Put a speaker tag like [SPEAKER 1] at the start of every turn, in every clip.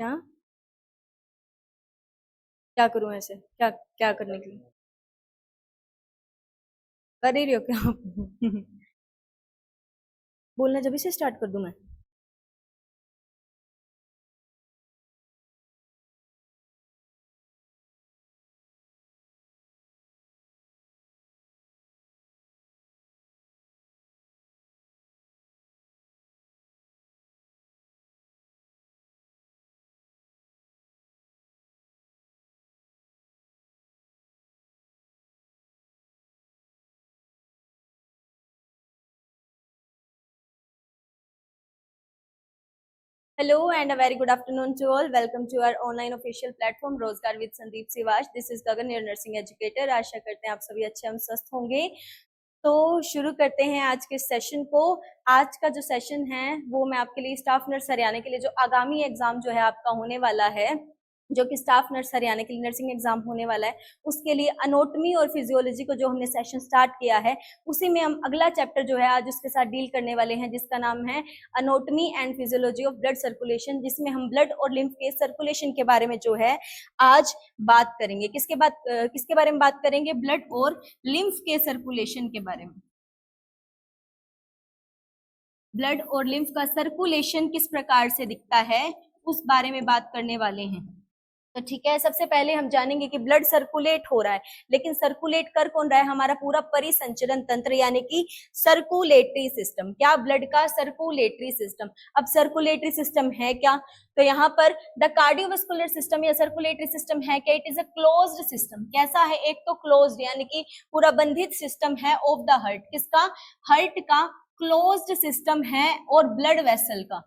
[SPEAKER 1] क्या क्या करूं ऐसे? क्या क्या करने के लिए कर ही रही हो क्या आप? बोलना जब से स्टार्ट कर दूं मैं? Hello and a very good afternoon to all. Welcome to our online official platform Rozgar with Sandeep Siwach. This is Gagan, your nursing educator. आशा करते हैं आप सभी अच्छे हम स्वस्थ होंगे. तो शुरू करते हैं आज के सेशन को. आज का जो सेशन है वो मैं आपके लिए स्टाफ नर्स हरियाणा के लिए जो आगामी एग्जाम जो है आपका होने वाला है, जो कि स्टाफ नर्स हरियाणा के लिए नर्सिंग एग्जाम होने वाला है, उसके लिए अनोटमी और फिजियोलॉजी को जो हमने सेशन स्टार्ट किया है उसी में हम अगला चैप्टर जो है आज उसके साथ डील करने वाले हैं, जिसका नाम है anatomy and physiology of blood circulation, जिसमें हम ब्लड और लिम्फ के सर्कुलेशन के बारे में जो है आज बात करेंगे. किसके बारे में बात करेंगे? ब्लड और लिम्फ के सर्कुलेशन के बारे में. ब्लड और लिम्फ का सर्कुलेशन किस प्रकार से दिखता है उस बारे में बात करने वाले हैं. तो ठीक है, सबसे पहले हम जानेंगे कि ब्लड सर्कुलेट हो रहा है, लेकिन सर्कुलेट कर कौन रहा है? हमारा पूरा परिसंचरण तंत्र, यानी कि सर्कुलेटरी सिस्टम. क्या? ब्लड का सर्कुलेटरी सिस्टम. अब सर्कुलेटरी सिस्टम है क्या? तो यहाँ पर द कार्डियोवास्कुलर सिस्टम या सर्कुलेटरी सिस्टम है क्या? It is a closed system. कैसा है? एक तो क्लोज्ड यानी कि पूरा बंधित सिस्टम है ऑफ द हार्ट. किसका? हार्ट का क्लोज्ड सिस्टम है. और ब्लड वेसल का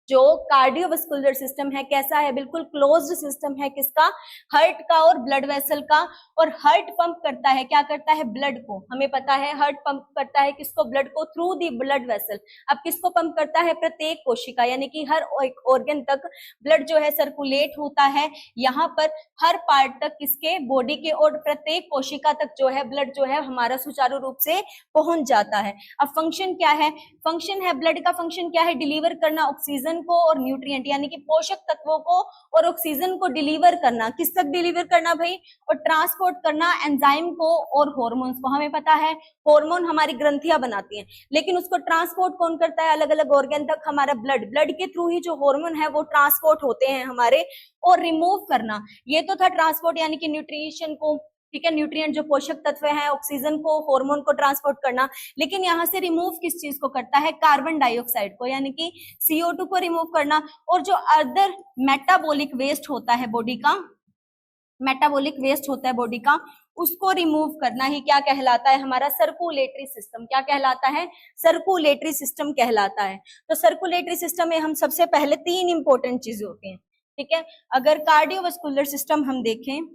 [SPEAKER 1] जो कार्डियोवास्कुलर सिस्टम है कैसा है? बिल्कुल क्लोज्ड सिस्टम है. किसका? हार्ट का और ब्लड वेसल का. और हार्ट पंप करता है, क्या करता है? ब्लड को. हमें पता है हार्ट पंप करता है किसको? ब्लड को, थ्रू दी ब्लड वेसल. अब किसको पंप करता है? प्रत्येक कोशिका, यानी कि हर ऑर्गन तक ब्लड जो है सर्कुलेट होता है. यहाँ पर हर पार्ट तक किसके? बॉडी के. और प्रत्येक कोशिका तक जो है ब्लड जो है हमारा सुचारू रूप से पहुंच जाता है. अब फंक्शन क्या है? फंक्शन है, ब्लड का फंक्शन क्या है? डिलीवर करना ऑक्सीजन को और न्यूट्रिएंट यानी कि पोषक तत्वों को और ऑक्सीजन को डिलीवर करना. किस तक डिलीवर करना भाई? और ट्रांसपोर्ट करना एंजाइम को और हार्मोन्स को. हमें पता है हार्मोन हमारी ग्रंथियां बनाती हैं, लेकिन उसको ट्रांसपोर्ट कौन करता है? अलग अलग ऑर्गन तक हमारा ब्लड. ब्लड के थ्रू ही जो हार्मोन है वो ट्रांसपोर्ट होते हैं हमारे. और रिमूव करना, ये तो था ट्रांसपोर्ट यानी कि न्यूट्रिशन को, ठीक है, न्यूट्रिएंट जो पोषक तत्व है, ऑक्सीजन को, हार्मोन को ट्रांसपोर्ट करना. लेकिन यहाँ से रिमूव किस चीज को करता है? कार्बन डाइऑक्साइड को, यानी कि CO2 को रिमूव करना. और जो अदर मेटाबॉलिक वेस्ट होता है बॉडी का, मेटाबॉलिक वेस्ट होता है बॉडी का, उसको रिमूव करना ही क्या कहलाता है? हमारा सर्कुलेटरी सिस्टम. क्या कहलाता है? सर्कुलेटरी सिस्टम कहलाता है. तो सर्कुलेटरी सिस्टम में हम सबसे पहले 3 इंपॉर्टेंट चीजें होती हैं. ठीक है, अगर कार्डियोवास्कुलर सिस्टम हम देखें,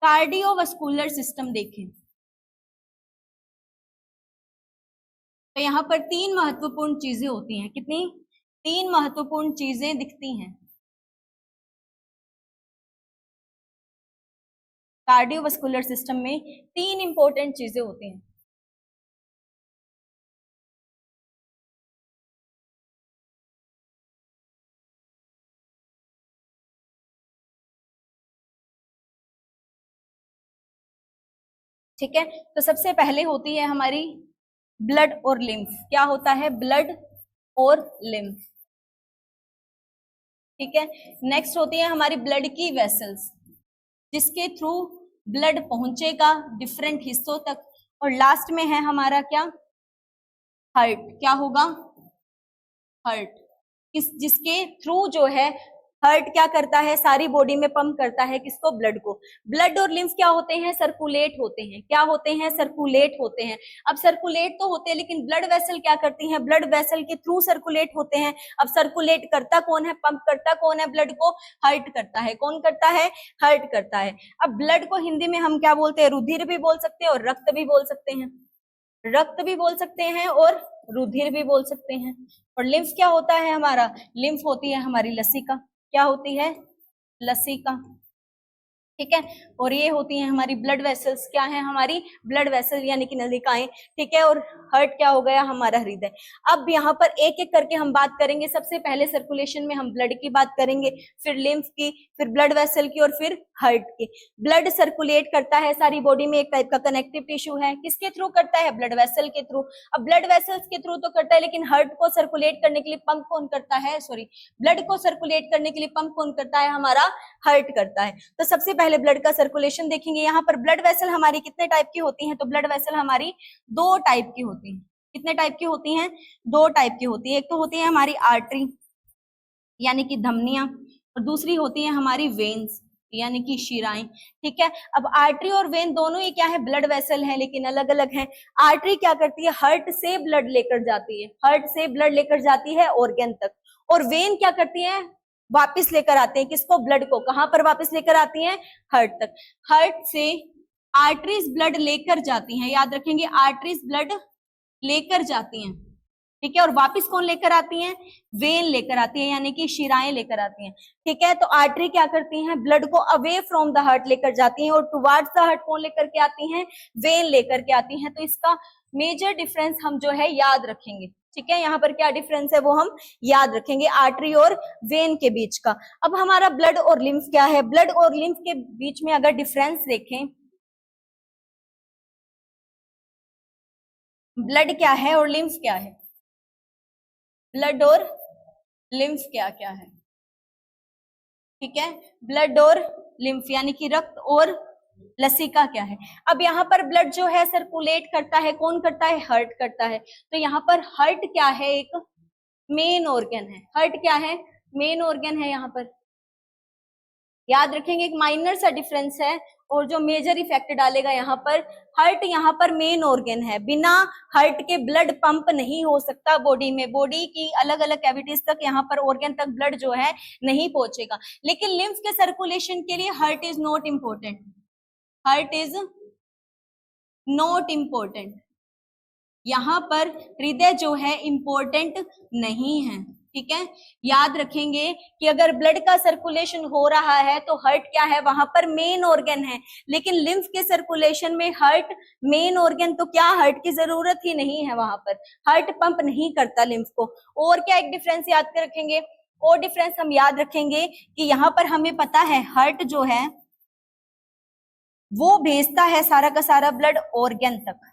[SPEAKER 1] कार्डियोवास्कुलर सिस्टम देखें तो यहाँ पर 3 महत्वपूर्ण चीजें होती हैं. कितनी? 3 महत्वपूर्ण चीजें दिखती हैं. कार्डियोवास्कुलर सिस्टम में 3 इंपॉर्टेंट चीजें होती हैं. ठीक है, तो सबसे पहले होती है हमारी ब्लड और लिम्फ. क्या होता है? ब्लड और लिम्फ. ठीक है, नेक्स्ट होती है हमारी ब्लड की वेसल्स, जिसके थ्रू ब्लड पहुंचेगा डिफरेंट हिस्सों तक. और लास्ट में है हमारा क्या? हार्ट. क्या होगा? हार्ट. जिसके थ्रू जो है हार्ट क्या करता है? सारी बॉडी में पंप करता है किसको? ब्लड को. ब्लड और लिम्फ क्या होते हैं? सर्कुलेट होते हैं. क्या होते हैं? सर्कुलेट होते हैं. अब सर्कुलेट तो होते हैं, लेकिन ब्लड वेसल क्या करती हैं? ब्लड वेसल के थ्रू सर्कुलेट होते हैं. अब सर्कुलेट करता कौन है? पंप करता कौन है ब्लड को? हार्ट करता है. कौन करता है? हार्ट करता है. अब ब्लड को हिंदी में हम क्या बोलते हैं? रुधिर भी बोल सकते हैं और रक्त भी बोल सकते हैं. रक्त भी बोल सकते हैं और रुधिर भी बोल सकते हैं. और लिम्फ क्या होता है हमारा? लिम्फ होती है हमारी लसिका. क्या होती है? लसिका. ठीक है। और ये होती हैं हमारी ब्लड वेसल्स, क्या है हमारी ब्लड वेसल यानी कि नलिकाएं, ठीक है। और हार्ट क्या हो गया हमारा हृदय। अब यहाँ पर एक एक करके हम बात करेंगे। सबसे पहले सर्कुलेशन में हम ब्लड की बात करेंगे, फिर लिम्फ की, फिर ब्लड वेसल की और फिर हार्ट की। ब्लड सर्कुलेट करता है सारी बॉडी में, एक टाइप का कनेक्टिव टिश्यू है। किसके थ्रू करता है? ब्लड वेसल के थ्रू। अब ब्लड वेसल्स के थ्रू तो करता है, लेकिन हार्ट को सर्कुलेट करने के लिए पंप कौन करता है? सॉरी, ब्लड को सर्कुलेट करने के लिए पंप कौन करता है? हमारा हार्ट करता है। तो सबसे पहले ब्लड का सर्कुलेशन देखेंगे। यहाँ पर ब्लड वेसल हमारी कितने टाइप की होती हैं? तो ब्लड वेसल हमारी दो टाइप की होती हैं। कितने टाइप की होती हैं? दो टाइप की होती है। एक तो होती है हमारी आर्टरी यानी कि धमनियां, और दूसरी होती है हमारी वेन्स यानी कि शिराएं। ठीक है। अब आर्टरी और वेन दोनों ही क्या है? ब्लड वेसल है, लेकिन अलग अलग है। आर्टरी क्या करती है? हार्ट से ब्लड लेकर जाती है, हार्ट से ब्लड लेकर जाती है ऑर्गन तक। और वेन क्या करती है? वापस लेकर आते हैं किसको? ब्लड को। कहां पर वापस लेकर आती हैं? हार्ट तक। हार्ट से आर्टरीज ब्लड लेकर जाती हैं, याद रखेंगे, आर्टरीज ब्लड लेकर जाती हैं, ठीक है। और वापस कौन लेकर आती हैं? वेन लेकर आती है, यानी कि शिराएं लेकर आती हैं, ठीक है। तो आर्टरी क्या करती हैं? ब्लड को अवे फ्रॉम द हार्ट लेकर जाती हैं, और टुवर्ड्स द हार्ट कौन लेकर के आती हैं? वेन लेकर के आती हैं। तो इसका मेजर डिफरेंस हम जो है याद रखेंगे, ठीक है। यहाँ पर क्या डिफरेंस है वो हम याद रखेंगे, आर्टरी और वेन के बीच का। अब हमारा ब्लड और लिम्फ क्या है? ब्लड और लिम्फ के बीच में अगर डिफरेंस देखें, ब्लड क्या है और लिम्फ क्या है? ब्लड और लिम्फ क्या क्या है? ठीक है, ब्लड और लिम्फ यानी कि रक्त और लसिका क्या है? अब यहाँ पर ब्लड जो है सर्कुलेट करता है, कौन करता है? हार्ट करता है। तो यहाँ पर हार्ट क्या है? एक मेन ऑर्गन है। हार्ट क्या है? मेन ऑर्गन है। यहाँ पर याद रखेंगे, एक माइनर सा डिफरेंस है और जो मेजर इफेक्ट डालेगा यहाँ पर। हार्ट यहाँ पर मेन ऑर्गन है, बिना हार्ट के ब्लड पंप नहीं हो सकता बॉडी में, बॉडी की अलग अलग कैविटीज तक, यहाँ पर ऑर्गन तक ब्लड जो है नहीं पहुंचेगा। लेकिन लिम्फ के सर्कुलेशन के लिए heart is not important, heart is not important. यहाँ पर हृदय जो है इंपॉर्टेंट नहीं है, ठीक है। याद रखेंगे कि अगर ब्लड का सर्कुलेशन हो रहा है तो हार्ट क्या है? वहां पर मेन ऑर्गन है। लेकिन लिम्फ के सर्कुलेशन में हार्ट मेन ऑर्गन तो क्या, हार्ट की जरूरत ही नहीं है, वहां पर हार्ट पंप नहीं करता लिम्फ को। और क्या एक डिफरेंस याद कर रखेंगे? और डिफरेंस हम याद रखेंगे कि यहाँ पर हमें पता है हार्ट जो है वो भेजता है सारा का सारा ब्लड ऑर्गन तक।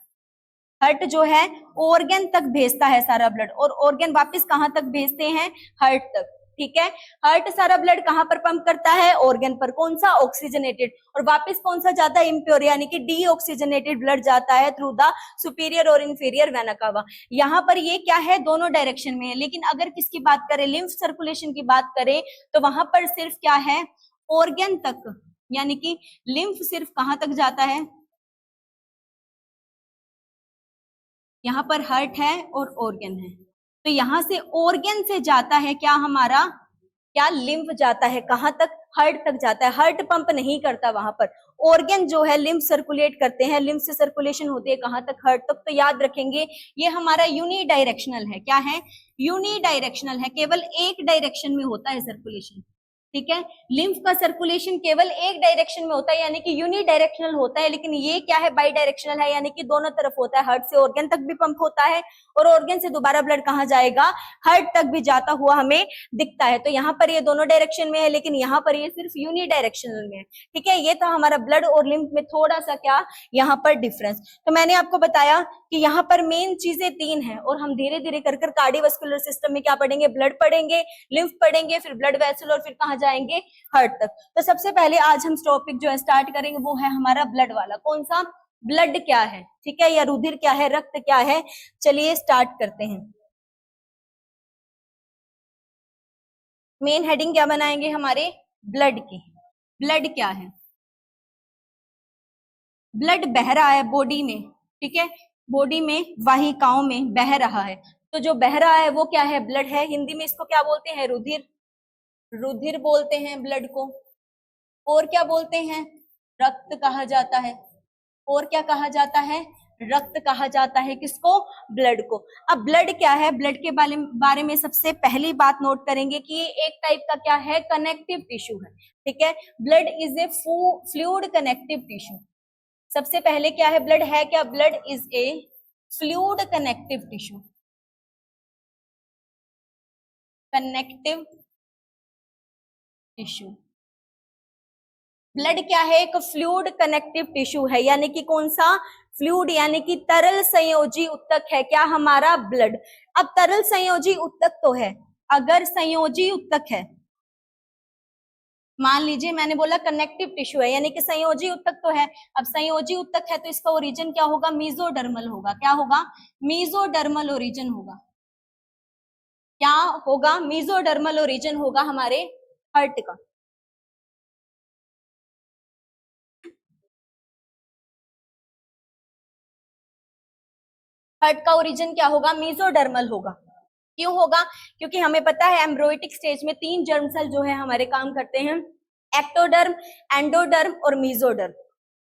[SPEAKER 1] हार्ट जो है ऑर्गन तक भेजता है सारा ब्लड, और ऑर्गन वापस कहां तक भेजते हैं? हार्ट तक, ठीक है। हार्ट सारा ब्लड कहां पर पंप करता है? ऑर्गन पर। कौन सा? ऑक्सीजनेटेड। और वापस कौन सा जाता है? इम्प्योर यानी कि डीऑक्सीजनेटेड ब्लड जाता है थ्रू द सुपीरियर और इंफीरियर वेना कावा। यहाँ पर ये क्या है? दोनों डायरेक्शन में है। लेकिन अगर किसकी बात करें, लिम्फ सर्कुलेशन की बात करें, तो वहां पर सिर्फ क्या है? ऑर्गन तक, यानी कि लिम्फ सिर्फ कहां तक जाता है? यहाँ पर हार्ट है और ऑर्गन है, तो यहां से ऑर्गन से जाता है क्या हमारा? क्या लिम्फ जाता है कहां तक? हार्ट तक जाता है। हार्ट पंप नहीं करता वहां पर, ऑर्गन जो है लिम्फ सर्कुलेट करते हैं, लिम्फ से सर्कुलेशन होती है कहां तक? हार्ट तक। तो याद रखेंगे ये हमारा यूनिडायरेक्शनल है। क्या है? यूनिडायरेक्शनल है, केवल एक डायरेक्शन में होता है सर्कुलेशन, ठीक है। लिम्फ का सर्कुलेशन केवल एक डायरेक्शन में होता है, यानी कि यूनि डायरेक्शनल होता है। लेकिन ये क्या है? बाई डायरेक्शनल है, यानी कि दोनों तरफ होता है। हार्ट से ऑर्गन तक भी पंप होता है, और ऑर्गन से दोबारा ब्लड कहाँ जाएगा? हार्ट तक भी जाता हुआ हमें दिखता है। तो यहाँ पर ये दोनों डायरेक्शन में है, लेकिन यहाँ पर ये सिर्फ यूनि डायरेक्शनल में है, ठीक है। ये था हमारा ब्लड और लिम्फ में थोड़ा सा क्या यहाँ पर डिफरेंस। तो मैंने आपको बताया कि यहाँ पर मेन चीजें तीन है, और हम धीरे धीरे कर कार्डियोवास्कुलर सिस्टम में क्या पढ़ेंगे? ब्लड पढ़ेंगे, लिम्फ पढ़ेंगे, फिर ब्लड वेसल, और फिर कहाँ जाएंगे? हार्ट तक। तो सबसे पहले आज हम टॉपिक जो है स्टार्ट करेंगे वो है हमारा ब्लड वाला। कौन सा? ब्लड क्या है, ठीक है, या रुधिर क्या है, रक्त क्या है। चलिए स्टार्ट करते हैं। मेन हेडिंग क्या बनाएंगे हमारे? ब्लड की। ब्लड क्या है? ब्लड बह रहा है बॉडी में, ठीक है, बॉडी में वाहिकाओं में बह रहा है। तो जो बह रहा है वो क्या है? ब्लड है। हिंदी में इसको क्या बोलते हैं? रुधिर। रुधिर बोलते हैं ब्लड को। और क्या बोलते हैं? रक्त कहा जाता है। और क्या कहा जाता है? रक्त कहा जाता है किसको? ब्लड को। अब ब्लड क्या है? ब्लड के बारे में सबसे पहली बात नोट करेंगे कि ये एक टाइप का क्या है? कनेक्टिव टिश्यू है। ठीक है, blood is a fluid connective tissue. सबसे पहले क्या है? ब्लड है क्या? Blood is a fluid connective tissue. Connective tissue. Blood क्या है? एक फ्लूइड कनेक्टिव टिश्यू है, यानी कि कौन सा? फ्लूइड, यानी कि तरल संयोजी ऊतक है क्या हमारा? ब्लड। अब तरल संयोजी ऊतक तो है, अगर संयोजी ऊतक है, मान लीजिए मैंने बोला कनेक्टिव टिश्यू है, यानी कि संयोजी ऊतक तो है। अब संयोजी ऊतक है तो इसका ओरिजिन क्या होगा? मीजोडर्मल होगा। क्या होगा? मीजोडर्मल ओरिजिन होगा। क्या होगा? मीजोडर्मल ओरिजिन होगा हमारे हार्ट का। हार्ट का ओरिजिन क्या होगा? मीजोडर्मल होगा। क्यों होगा? क्योंकि हमें पता है एम्ब्रोइटिक स्टेज में 3 जर्म सेल जो है हमारे काम करते हैं, एक्टोडर्म, एंडोडर्म और मीजोडर्म।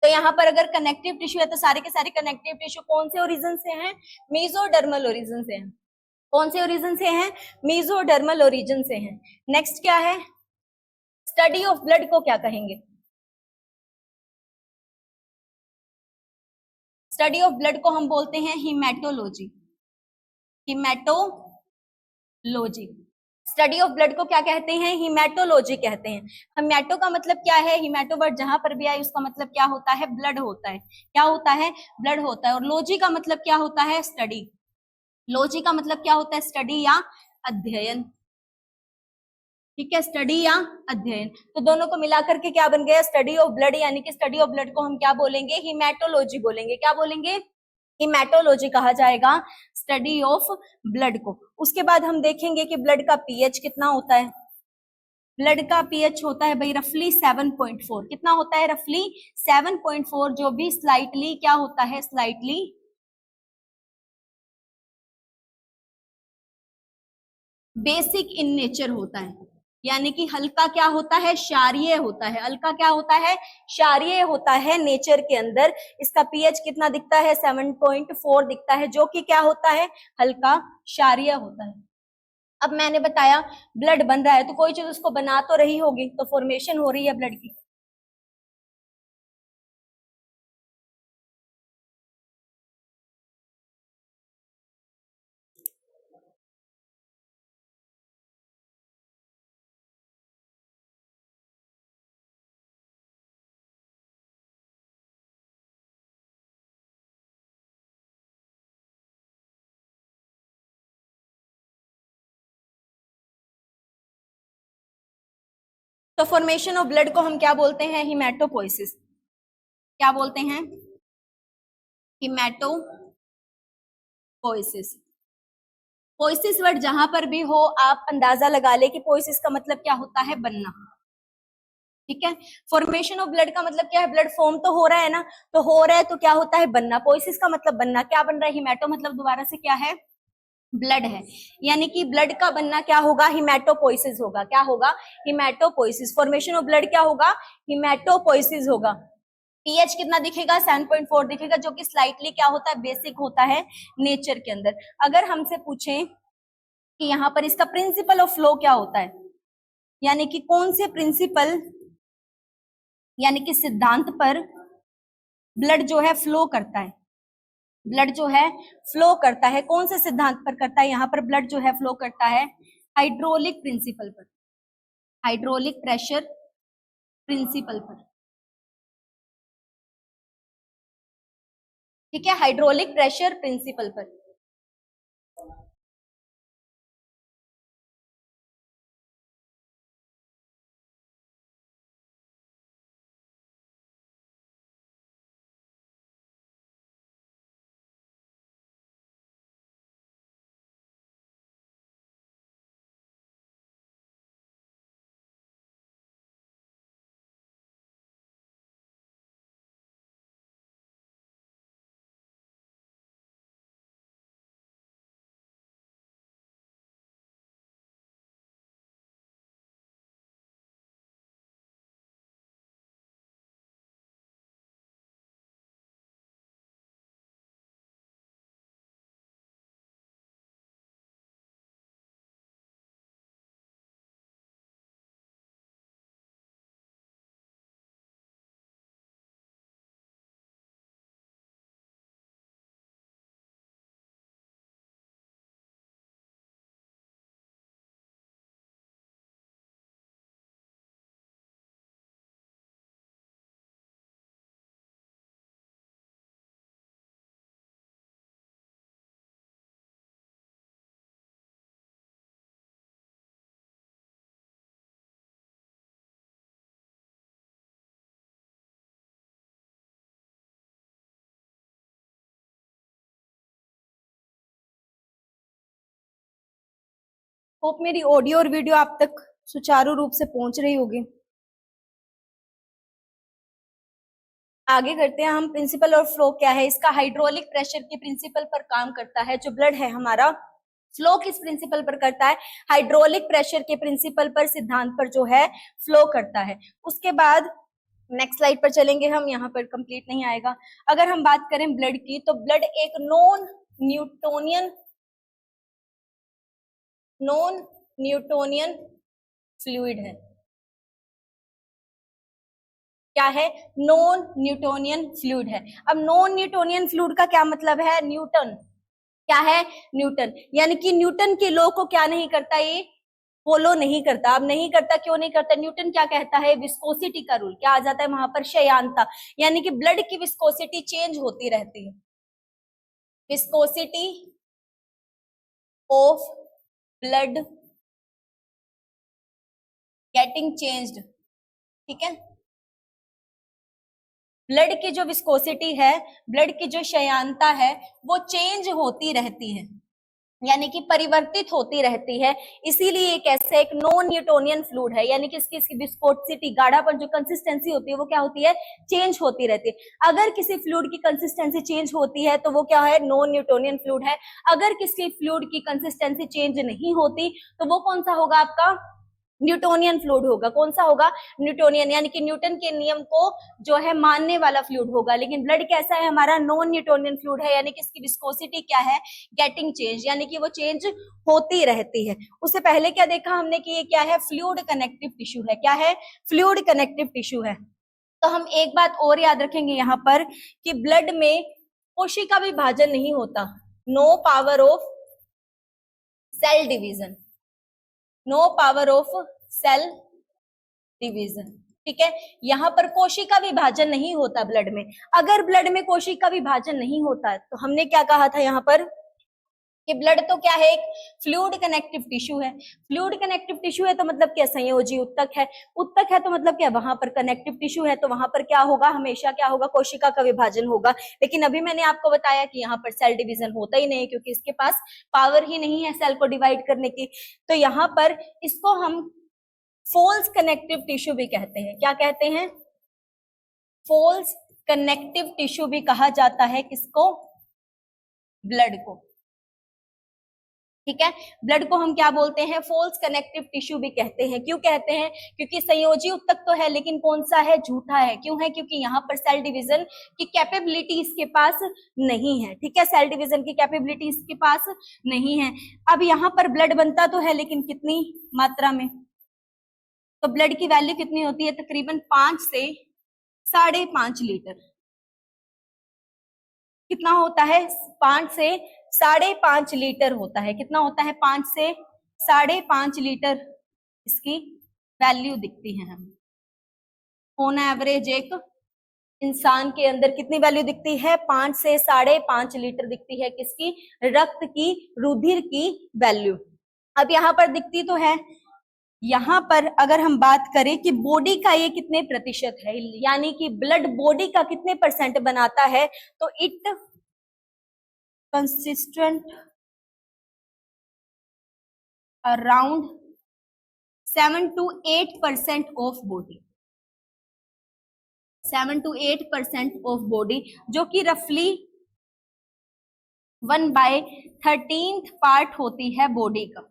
[SPEAKER 1] तो यहाँ पर अगर कनेक्टिव टिश्यू है तो सारे के सारे कनेक्टिव टिश्यू कौन से ओरिजिन से हैं? मीजोडर्मल ओरिजिन से हैं। कौन से ओरिजिन से हैं? मीजोडर्मल ओरिजिन से हैं। नेक्स्ट क्या है? स्टडी ऑफ ब्लड को क्या कहेंगे? स्टडी ऑफ ब्लड को हम बोलते हैं haematology. Haematology. Study of blood को क्या कहते हैं? हिमेटोलॉजी कहते हैं। हिमेटो का मतलब क्या है? हिमेटो वर्ड जहां पर भी आए उसका मतलब क्या होता है? ब्लड होता है। क्या होता है? ब्लड होता है। और लॉजी का मतलब क्या होता है? स्टडी। लॉजी का मतलब क्या होता है? स्टडी या अध्ययन। ठीक है, स्टडी या अध्ययन। तो दोनों को मिलाकर के क्या बन गया? स्टडी ऑफ ब्लड, यानी कि स्टडी ऑफ ब्लड को हम क्या बोलेंगे? हिमेटोलॉजी बोलेंगे। क्या बोलेंगे? हिमेटोलॉजी कहा जाएगा स्टडी ऑफ ब्लड को। उसके बाद हम देखेंगे कि ब्लड का पीएच कितना होता है। ब्लड का पीएच होता है भाई रफली 7.4। कितना होता है? रफली 7.4, जो भी स्लाइटली क्या होता है? स्लाइटली बेसिक इन नेचर होता है, यानी कि हल्का क्या होता है? क्षारीय होता है। हल्का क्या होता है? क्षारीय होता है नेचर के अंदर। इसका पीएच कितना दिखता है? 7.4 दिखता है, जो कि क्या होता है? हल्का क्षारीय होता है। अब मैंने बताया ब्लड बन रहा है तो कोई चीज उसको बना तो रही होगी, तो फॉर्मेशन हो रही है ब्लड की। तो फॉर्मेशन ऑफ ब्लड को हम क्या बोलते हैं? हिमेटोपोइसिस। क्या बोलते हैं? हिमेटोपोइसिस। पोइसिस वर्ड जहां पर भी हो आप अंदाजा लगा ले कि पोइसिस का मतलब क्या होता है? बनना। ठीक है, फॉर्मेशन ऑफ ब्लड का मतलब क्या है? ब्लड फॉर्म तो हो रहा है ना, तो हो रहा है तो क्या होता है? बनना। पोइसिस का मतलब बनना। क्या बन रहा है? हिमेटो मतलब दोबारा से क्या है? ब्लड है, यानी कि ब्लड का बनना क्या होगा? हिमेटोपोइसिस होगा। क्या होगा? हिमेटोपोइसिस। फॉर्मेशन ऑफ ब्लड क्या होगा? हिमेटोपोइसिस होगा। पीएच कितना दिखेगा? 7.4 दिखेगा, जो कि स्लाइटली क्या होता है? बेसिक होता है नेचर के अंदर। अगर हमसे पूछें कि यहाँ पर इसका प्रिंसिपल ऑफ फ्लो क्या होता है, यानी कि कौन से प्रिंसिपल, यानी कि सिद्धांत पर ब्लड जो है फ्लो करता है, ब्लड जो है फ्लो करता है, कौन से सिद्धांत पर करता है? यहाँ पर ब्लड जो है फ्लो करता है हाइड्रोलिक प्रिंसिपल पर, हाइड्रोलिक प्रेशर प्रिंसिपल पर। ठीक है, हाइड्रोलिक प्रेशर प्रिंसिपल पर। होप मेरी ऑडियो और वीडियो आप तक सुचारू रूप से पहुंच रही होगी। आगे करते हैं हम। प्रिंसिपल और फ्लो क्या है इसका? हाइड्रोलिक प्रेशर के प्रिंसिपल पर काम करता है। जो ब्लड है हमारा, फ्लो किस प्रिंसिपल पर करता है? हाइड्रोलिक प्रेशर के प्रिंसिपल पर, सिद्धांत पर जो है फ्लो करता है। उसके बाद नेक्स्ट स्लाइड पर चलेंगे हम, यहाँ पर कंप्लीट नहीं आएगा। अगर हम बात करें ब्लड की, तो ब्लड एक नॉन न्यूटोनियन फ्लूइड है। क्या है? नॉन न्यूटोनियन फ्लूइड है। अब नॉन न्यूटोनियन फ्लूइड का क्या मतलब है? न्यूटन। क्या है? न्यूटन। यानी कि न्यूटन के लॉ को क्या नहीं करता, ये फॉलो नहीं करता। अब नहीं करता, क्यों नहीं करता? न्यूटन क्या कहता है? विस्कोसिटी का रूल क्या आ जाता है वहां पर? क्षयांता। यानी कि ब्लड की विस्कोसिटी चेंज होती रहती है। Viscosity of blood getting changed. ठीक है, ब्लड की जो विस्कोसिटी है, ब्लड की जो क्षयांता है, वो चेंज होती रहती है, यानी कि परिवर्तित होती रहती है। इसीलिए कैसे एक नॉन न्यूटोनियन फ्लूइड है, यानी कि इसकी विस्कोसिटी, गाढ़ापन, जो कंसिस्टेंसी होती है वो क्या होती है? चेंज होती रहती है। अगर किसी फ्लूइड की कंसिस्टेंसी चेंज होती है तो वो क्या है? नॉन न्यूटोनियन फ्लूइड है। अगर किसी फ्लूइड की कंसिस्टेंसी चेंज नहीं होती तो वो कौन सा होगा आपका? न्यूटोनियन फ्लूइड होगा। कौन सा होगा? न्यूटोनियन, यानी कि न्यूटन के नियम को जो है मानने वाला फ्लूइड होगा। लेकिन ब्लड कैसा है हमारा? नॉन न्यूटोनियन फ्लूइड है, यानी कि इसकी विस्कोसिटी क्या है? गेटिंग चेंज, यानी कि वो चेंज होती रहती है। उससे पहले क्या देखा हमने कि ये क्या है? फ्लूइड कनेक्टिव टिश्यू है। क्या है? फ्लूइड कनेक्टिव टिश्यू है। तो हम एक बात और याद रखेंगे यहाँ पर कि ब्लड में कोशिका विभाजन नहीं होता। No power of cell division, no power of cell division. ठीक है, यहाँ पर कोशिका विभाजन नहीं होता ब्लड में। अगर ब्लड में कोशिका विभाजन नहीं होता तो हमने क्या कहा था यहाँ पर कि ब्लड तो क्या है? एक फ्लूइड कनेक्टिव टिश्यू है। फ्लूइड कनेक्टिव टिश्यू है तो मतलब क्या? संयोजी उत्तक है। उत्तक है तो मतलब क्या? वहां पर कनेक्टिव टिश्यू है, तो वहां पर क्या होगा? हमेशा क्या होगा? कोशिका का विभाजन होगा। लेकिन अभी मैंने आपको बताया कि यहाँ पर सेल डिवीजन होता ही नहीं, क्योंकि इसके पास पावर ही नहीं है सेल को डिवाइड करने की। तो यहाँ पर इसको हम फॉल्स कनेक्टिव टिश्यू भी कहते हैं। क्या कहते हैं? फॉल्स कनेक्टिव टिश्यू भी कहा जाता है। किसको? ब्लड को। ठीक है, ब्लड को हम क्या बोलते हैं? फॉल्स कनेक्टिव टिश्यू भी कहते हैं। क्यों कहते हैं? क्योंकि संयोजी उत्तक तो है, लेकिन कौन सा है? झूठा है। क्यों है? क्योंकि यहाँ पर सेल डिवीजन की कैपेबिलिटी इसके पास नहीं है। ठीक है, सेल डिवीजन की कैपेबिलिटी इसके पास नहीं है। अब यहाँ पर ब्लड बनता तो है, लेकिन कितनी मात्रा में? तो ब्लड की वैल्यू कितनी होती है? तकरीबन 5 से 5.5 लीटर। कितना होता है? 5 से 5.5 लीटर होता है। कितना होता है? 5 से 5.5 लीटर इसकी वैल्यू दिखती है हमें। ऑन एवरेज एक इंसान के अंदर कितनी वैल्यू दिखती है? 5 से 5.5 लीटर दिखती है। किसकी? रक्त की, रुधिर की वैल्यू। अब यहाँ पर दिखती तो है। यहाँ पर अगर हम बात करें कि बॉडी का ये कितने प्रतिशत है, यानी कि ब्लड बॉडी का कितने परसेंट बनाता है, तो it consistent around 7 to 8% of body. 7 to 8% of body, जो कि रफली 1/13 पार्ट होती है बॉडी का।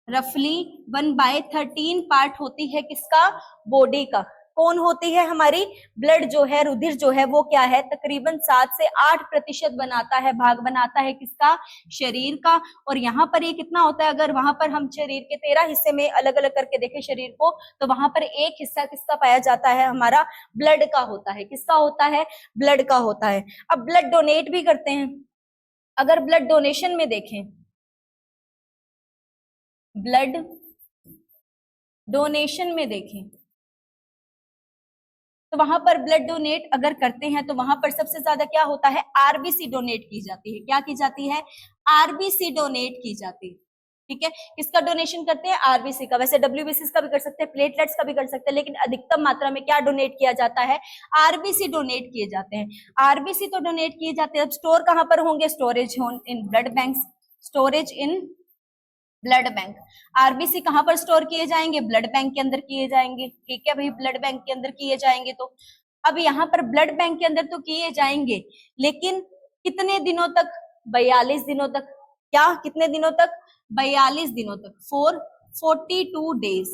[SPEAKER 1] रफली 1/13 पार्ट होती है किसका? बॉडी का। कौन होती है? हमारी ब्लड जो है, रुधिर जो है, वो क्या है? तकरीबन 7 से 8% बनाता है, भाग बनाता है किसका? शरीर का। और यहाँ पर ये कितना होता है? अगर वहां पर हम शरीर के 13 हिस्से में अलग अलग करके देखें शरीर को, तो वहां पर एक हिस्सा किसका पाया जाता है? हमारा ब्लड का होता है। किसका होता है? ब्लड का होता है। अब ब्लड डोनेट भी करते हैं। अगर ब्लड डोनेशन में देखें, ब्लड डोनेशन में देखें, तो वहां पर ब्लड डोनेट अगर करते हैं तो वहां पर सबसे ज्यादा क्या होता है? आरबीसी डोनेट की जाती है। क्या की जाती है? आरबीसी डोनेट की जाती है। ठीक है, किसका डोनेशन करते हैं? आरबीसी का। वैसे डब्ल्यूबीसी का भी कर सकते हैं, प्लेटलेट्स का भी कर सकते हैं, लेकिन अधिकतम मात्रा में क्या डोनेट किया जाता है? आरबीसी डोनेट किए जाते हैं। आरबीसी तो डोनेट किए जाते हैं। अब स्टोर कहां पर होंगे? Storage in blood banks, storage in blood bank. RBC कहाँ पर स्टोर किए जाएंगे? ब्लड बैंक के अंदर किए जाएंगे। ठीक है भाई, ब्लड बैंक के अंदर किए जाएंगे। तो अब यहाँ पर ब्लड बैंक के अंदर तो किए जाएंगे, लेकिन कितने दिनों तक? 42 दिनों तक। क्या कितने दिनों तक? 42 दिनों तक, 442 डेज,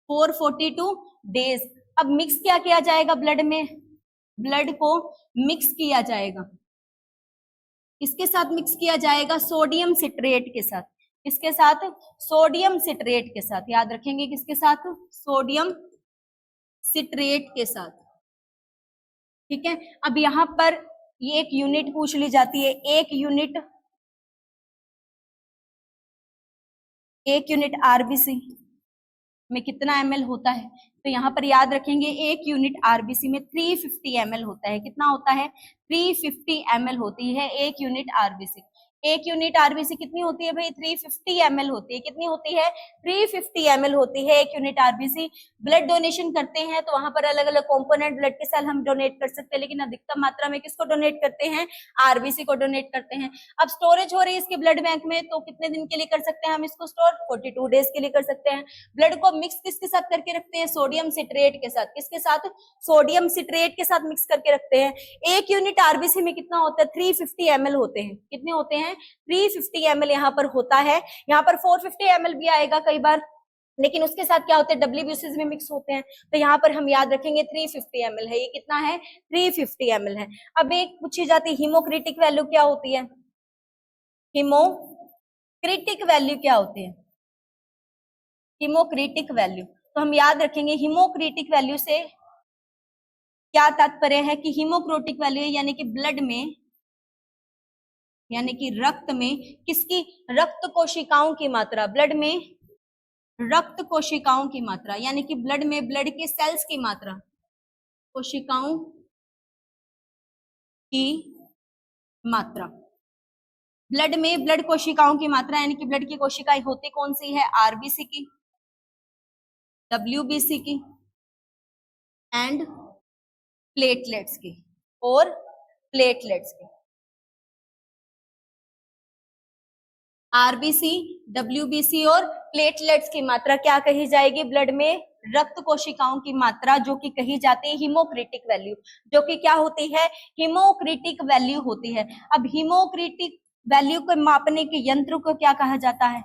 [SPEAKER 1] 442 डेज। अब मिक्स क्या किया जाएगा ब्लड में? ब्लड को मिक्स किया जाएगा। किसके साथ मिक्स किया जाएगा? सोडियम सिट्रेट के साथ। किसके साथ? सोडियम सिट्रेट के साथ। याद रखेंगे किसके साथ? सोडियम सिट्रेट के साथ। ठीक है, अब यहां पर ये एक यूनिट पूछ ली जाती है। एक यूनिट आरबीसी में कितना ml होता है? तो यहाँ पर याद रखेंगे, एक यूनिट आरबीसी में 350 ml होता है। कितना होता है? 350 ml होती है एक यूनिट आरबीसी। एक यूनिट आरबीसी कितनी होती है भाई? 350 ml होती है। कितनी होती है? 350 ml होती है एक यूनिट आरबीसी। ब्लड डोनेशन करते हैं तो वहां पर अलग अलग कंपोनेंट ब्लड के सेल हम डोनेट कर सकते हैं, लेकिन अधिकतम मात्रा में किसको डोनेट करते हैं? आरबीसी को डोनेट करते हैं। अब स्टोरेज हो रही है इसके ब्लड बैंक में, तो कितने दिन के लिए कर सकते हैं हम इसको स्टोर? 42 डेज के लिए कर सकते हैं। ब्लड को मिक्स किसके साथ करके रखते हैं? सोडियम सिट्रेट के साथ। किसके साथ? सोडियम सिट्रेट के साथ मिक्स करके रखते हैं। एक यूनिट आरबीसी में कितना होता है? 350 ml होते हैं। कितने होते हैं? 350 ml यहाँ पर होता है। यहाँ पर 450 ml भी आएगा कई बार, लेकिन उसके साथ क्या होते हैं? डब्ल्यूबीसीज में मिक्स होते हैं। तो यहाँ पर हम याद रखेंगे 350 ml है। ये कितना है? 350 ml है। अब एक पूछी जाती है हीमोक्रिटिक वैल्यू क्या होती है? हीमोक्रिटिक वैल्यू क्या होती है? हीमोक्रिटिक वैल्यू, तो हम याद रखेंगे हीमोक्रिटिक वैल्यू से क्या तात्पर्य है कि हीमोक्रोटिक वैल्यू यानी कि ब्लड में, यानी कि रक्त में किसकी? रक्त कोशिकाओं की मात्रा। ब्लड में रक्त कोशिकाओं की मात्रा, यानी कि ब्लड में ब्लड के सेल्स की मात्रा, कोशिकाओं की मात्रा। ब्लड में ब्लड कोशिकाओं की मात्रा, यानी कि ब्लड की कोशिकाएं होती कौन सी है? आरबीसी की, डब्ल्यूबीसी की एंड प्लेटलेट्स की, और प्लेटलेट्स की। आरबीसी, डब्ल्यूबीसी और प्लेटलेट्स की मात्रा क्या कही जाएगी? ब्लड में रक्त कोशिकाओं की मात्रा, जो कि कही जाती है हीमोक्रिटिक वैल्यू, जो कि क्या होती है? हीमोक्रिटिक वैल्यू होती है। अब हीमोक्रिटिक वैल्यू को मापने के यंत्र को क्या कहा जाता है?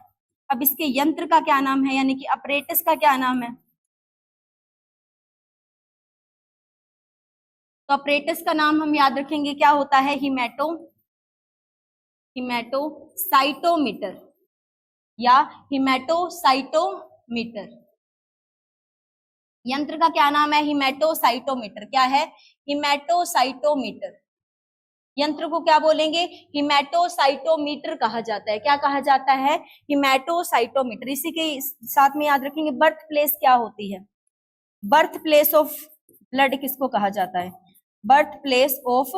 [SPEAKER 1] अब इसके यंत्र का क्या नाम है, यानी कि अपरेटस का क्या नाम है? तो अपरेटस का नाम हम याद रखेंगे, क्या होता है? हिमेटोसाइटोमीटर या हिमेटोसाइटोमीटर। यंत्र का क्या नाम है? हिमेटोसाइटोमीटर। क्या है? हिमेटोसाइटोमीटर। यंत्र को क्या बोलेंगे? हिमेटोसाइटोमीटर कहा जाता है। क्या कहा जाता है? हिमेटोसाइटोमीटर। इसी के साथ में याद रखेंगे बर्थ प्लेस क्या होती है? बर्थ प्लेस ऑफ ब्लड किसको कहा जाता है? बर्थ प्लेस ऑफ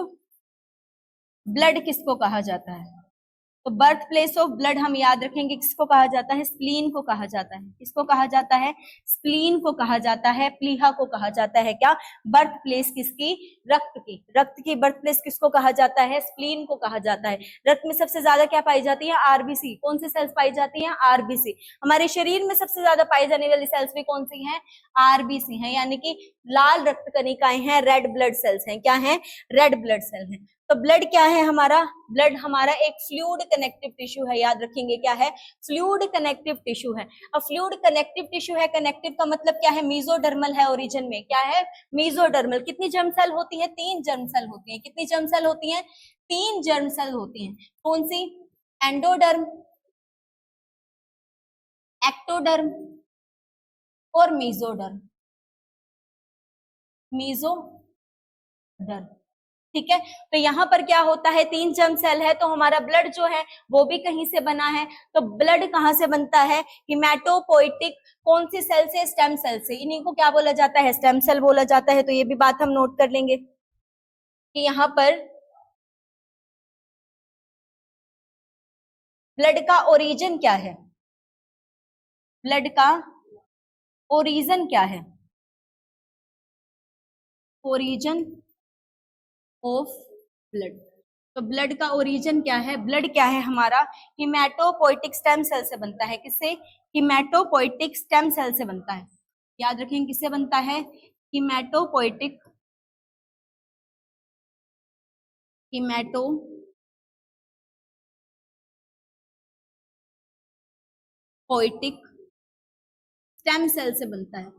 [SPEAKER 1] ब्लड किसको कहा जाता है? तो बर्थ प्लेस ऑफ ब्लड हम याद रखेंगे किसको कहा जाता है? स्प्लीन को कहा जाता है। किसको कहा जाता है? स्प्लीन को कहा जाता है, प्लीहा को कहा जाता है। क्या? बर्थ प्लेस किसकी? रक्त की। रक्त की बर्थ प्लेस किसको कहा जाता है? स्प्लीन को कहा जाता है। रक्त में सबसे ज्यादा क्या पाई जाती है? आरबीसी। कौन सी सेल्स पाई जाती हैं? आरबीसी। हमारे शरीर में सबसे ज्यादा पाई जाने वाली सेल्स भी कौन सी हैं? आरबीसी हैं, यानी कि लाल रक्त कणिकाएं हैं, रेड ब्लड सेल्स हैं। क्या है? रेड ब्लड सेल है। तो ब्लड क्या है हमारा? ब्लड हमारा एक फ्लूइड कनेक्टिव टिश्यू है। याद रखेंगे क्या है? फ्लूइड कनेक्टिव टिश्यू है। अब फ्लूइड कनेक्टिव टिश्यू है, कनेक्टिव का मतलब क्या है? मीजोडर्मल है ओरिजिन में। क्या है? मीजोडर्मल। कितनी जर्म सेल होती है? 3 जर्म सेल होती है। कितनी जर्म सेल होती है? 3 जर्म सेल होती है। कौन सी? एंडोडर्म, एक्टोडर्म और मीजोडर्म। मीजोडर्म। ठीक है, तो यहाँ पर क्या होता है? 3 जर्म सेल है, तो हमारा ब्लड जो है वो भी कहीं से बना है। तो ब्लड कहाँ से बनता है? हिमेटोपोइटिक। कौन सी सेल से? स्टेम सेल से। इन्हीं को क्या बोला जाता है? स्टेम सेल बोला जाता है। तो ये भी बात हम नोट कर लेंगे कि यहाँ पर ब्लड का ओरिजिन क्या है? ब्लड का ओरिजिन क्या है? Origin of blood. तो ब्लड का ओरिजिन क्या है? ब्लड क्या है हमारा? हिमेटोपोइटिक स्टेम सेल से बनता है। किससे? हिमेटोपोइटिक स्टेम सेल से बनता है। याद रखें किससे बनता है? हिमेटोपोइटिक स्टेम सेल से बनता है।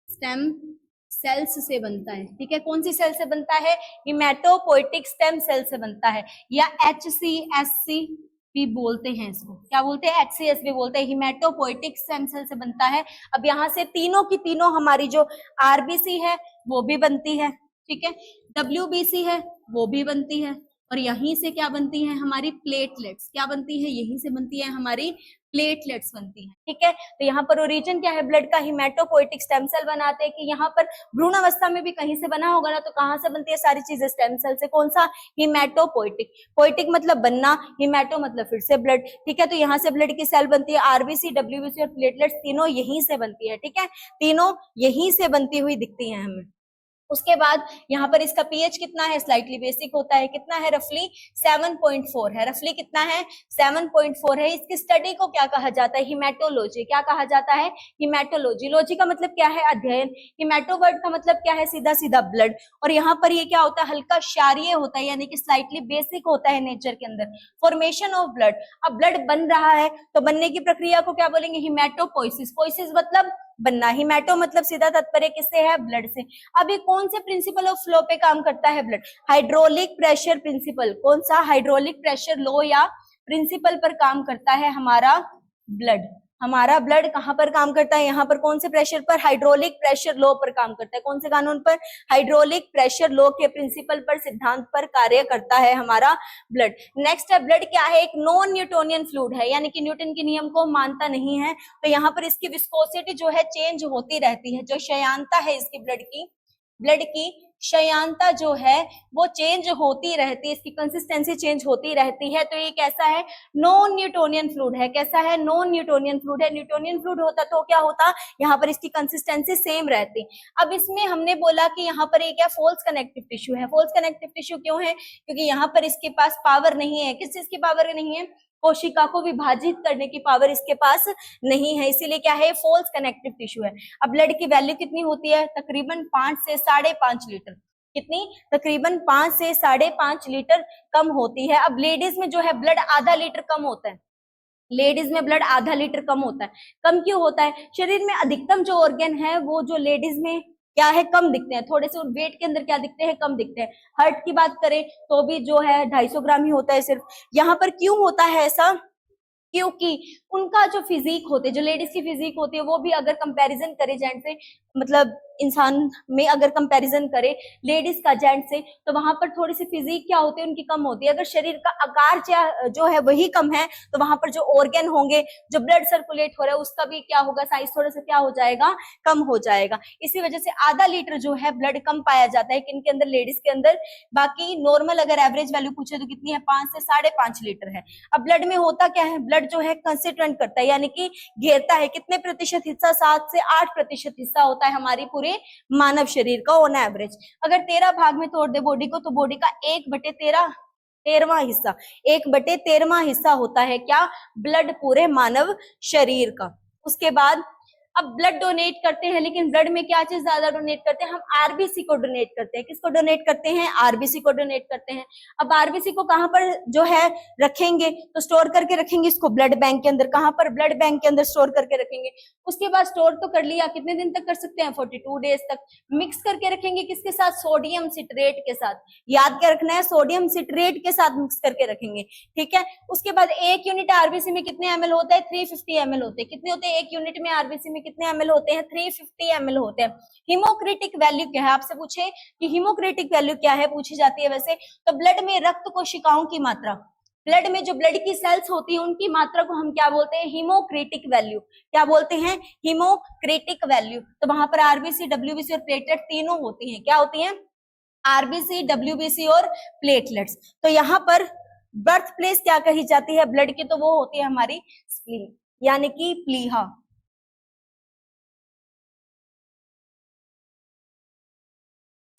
[SPEAKER 1] स्टेम सेल्स से बनता है। ठीक है, कौन सी सेल से बनता है? हिमेटोपोइटिक स्टेम सेल से बनता है, या HCSC भी बोलते हैं इसको। क्या बोलते हैं? HCS भी बोलते हैं। हिमेटोपोइटिक स्टेम सेल से बनता है। अब यहाँ से तीनों की तीनों हमारी जो RBC है वो भी बनती है। ठीक है, WBC है वो भी बनती है, और यहीं से क्या बनती है? हमारी प्लेटलेट्स। क्या बनती है? यहीं से बनती है हमारी प्लेटलेट्स बनती है। ठीक है, तो यहाँ पर ओरिजिन क्या है ब्लड का? हिमेटोपोइटिक स्टेम सेल बनाते हैं। कि यहाँ पर भ्रूण अवस्था में भी कहीं से बना होगा ना, तो कहाँ से बनती है सारी चीजें? स्टेम सेल से। कौन सा? हिमेटोपोइटिक। पोइटिक मतलब बनना, हिमेटो मतलब फिर से ब्लड। ठीक है, तो यहाँ से ब्लड की सेल बनती है। RBC, WBC और प्लेटलेट्स तीनों यहीं से बनती है। ठीक है, तीनों यहीं से बनती हुई दिखती है हमें। उसके बाद यहाँ पर इसका पीएच कितना है? स्लाइटली बेसिक होता है। कितना है? रफली 7.4 है। रफली कितना है? 7.4 है। इसकी स्टडी को क्या कहा जाता है? हिमेटोलॉजी। क्या कहा जाता है? हिमेटोलॉजी। लॉजी का मतलब क्या है? अध्ययन। हिमेटो वर्ड का मतलब क्या है? सीधा सीधा ब्लड। और यहाँ पर ये क्या होता है? हल्का क्षारीय होता है, यानी कि स्लाइटली बेसिक होता है नेचर के अंदर। Formation of blood. अब ब्लड बन रहा है तो बनने की प्रक्रिया को क्या बोलेंगे? हिमेटोपोइसिस। पोइसिस मतलब बनना। हिमेटो मतलब सीधा तात्पर्य किससे है? ब्लड से। अब ये कौन से प्रिंसिपल ऑफ फ्लो पे काम करता है ब्लड? Hydraulic pressure principle. कौन सा? हाइड्रोलिक प्रेशर लॉ या प्रिंसिपल पर काम करता है हमारा ब्लड। हमारा ब्लड कहां पर काम करता है? यहाँ पर कौन से प्रेशर पर? हाइड्रोलिक प्रेशर लॉ पर काम करता है। कौन से कानून पर? हाइड्रोलिक प्रेशर लॉ के प्रिंसिपल पर, सिद्धांत पर कार्य करता है हमारा ब्लड। नेक्स्ट है, ब्लड क्या है? एक नॉन न्यूटोनियन फ्लूइड है, यानी कि न्यूटन के नियम को मानता नहीं है। तो यहाँ पर इसकी विस्कोसिटी जो है चेंज होती रहती है। जो श्यानता है इसकी ब्लड की श्यानता जो है वो चेंज होती रहती है। इसकी कंसिस्टेंसी चेंज होती रहती है। तो ये कैसा है? नॉन न्यूटोनियन फ्लूइड है। कैसा है? नॉन न्यूटोनियन फ्लूइड है। न्यूटोनियन फ्लूइड होता तो क्या होता? यहाँ पर इसकी कंसिस्टेंसी सेम रहती। अब इसमें हमने बोला कि यहाँ पर एक क्या फॉल्स कनेक्टिव टिश्यू है। फॉल्स कनेक्टिव टिश्यू क्यों है? क्योंकि यहाँ पर इसके पास पावर नहीं है। किस चीज की पावर नहीं है? कोशिका को विभाजित करने की पावर इसके पास नहीं है, इसीलिए क्या है? फॉल्स कनेक्टिव टिश्यू है। अब ब्लड की वैल्यू कितनी होती है? तकरीबन 5 से 5.5 लीटर। कितनी? तकरीबन 5 से 5.5 लीटर कम होती है। अब लेडीज में जो है ब्लड आधा लीटर कम होता है। लेडीज में ब्लड आधा लीटर कम होता है। कम क्यों होता है? शरीर में अधिकतम जो ऑर्गन है वो जो लेडीज में क्या है? कम दिखते हैं। थोड़े से वेट के अंदर क्या दिखते हैं? कम दिखते हैं। हार्ट की बात करें तो भी जो है 250 ग्राम ही होता है सिर्फ। यहाँ पर क्यों होता है ऐसा? क्योंकि उनका जो फिजिक होते, जो लेडीज की फिजिक होती है वो भी अगर कंपैरिजन करे जेंट से, मतलब इंसान में अगर कंपैरिजन करे लेडीज का जेंट से, तो वहां पर थोड़ी सी फिजिक क्या होती है? उनकी कम होती है। अगर शरीर का आकार जो है वही कम है तो वहां पर जो ऑर्गन होंगे, जो ब्लड सर्कुलेट हो रहा है उसका भी क्या होगा? साइज थोड़ा सा क्या हो जाएगा? कम हो जाएगा। इसी वजह से आधा लीटर जो है ब्लड कम पाया जाता है। किनके अंदर? लेडीज के अंदर। बाकी नॉर्मल अगर एवरेज वैल्यू पूछे तो कितनी है? 5 से 5.5 लीटर है। अब ब्लड में होता क्या है? ब्लड जो है कंसिस्टेंट करता है, यानी कि घेरता है। कितने प्रतिशत हिस्सा? 7 से 8% हिस्सा होता है हमारी पूरे मानव शरीर का ऑन एवरेज। अगर 13 भाग में तोड़ दे बॉडी को तो बॉडी का 1/13वां हिस्सा, 1/13वां हिस्सा होता है क्या? ब्लड पूरे मानव शरीर का। उसके बाद अब ब्लड डोनेट करते हैं, लेकिन ब्लड में क्या चीज ज्यादा डोनेट करते हैं? हम आरबीसी को डोनेट करते हैं। किसको डोनेट करते हैं? आरबीसी को डोनेट करते हैं। अब आरबीसी को कहां पर जो है रखेंगे? तो स्टोर करके रखेंगे इसको ब्लड बैंक के अंदर। कहां पर? ब्लड बैंक के अंदर स्टोर करके रखेंगे। उसके बाद स्टोर तो कर लिया, कितने दिन तक कर सकते हैं? 42 डेज तक। मिक्स करके रखेंगे किसके साथ? सोडियम सिट्रेट के साथ। याद क्या रखना है? सोडियम सिट्रेट के साथ मिक्स करके रखेंगे। ठीक है, उसके बाद 1 यूनिट आरबीसी में कितने ml होता है? 350 ml होते हैं। कितने होते हैं 1 यूनिट में? आरबीसी में कितने ml होते हैं? 350 ml होते हैं। हीमोक्रिटिक वैल्यू क्या है? आपसे पूछे कि हीमोक्रिटिक वैल्यू क्या है, पूछी जाती है वैसे तो। ब्लड में रक्त कोशिकाओं की मात्रा, ब्लड में जो ब्लड की सेल्स होती है उनकी मात्रा को हम क्या बोलते हैं? हीमोक्रिटिक वैल्यू। क्या बोलते हैं? हीमोक्रिटिक वैल्यू। तो वहां पर आरबीसी, डब्ल्यूबीसी और प्लेटलेट तीनों होती हैं। क्या होती हैं? आरबीसी, डब्ल्यूबीसी और प्लेटलेट्स। तो यहाँ पर बर्थ प्लेस क्या कही जाती है ब्लड की? तो वो होती है हमारी स्प्लीन, यानी कि प्लीहा।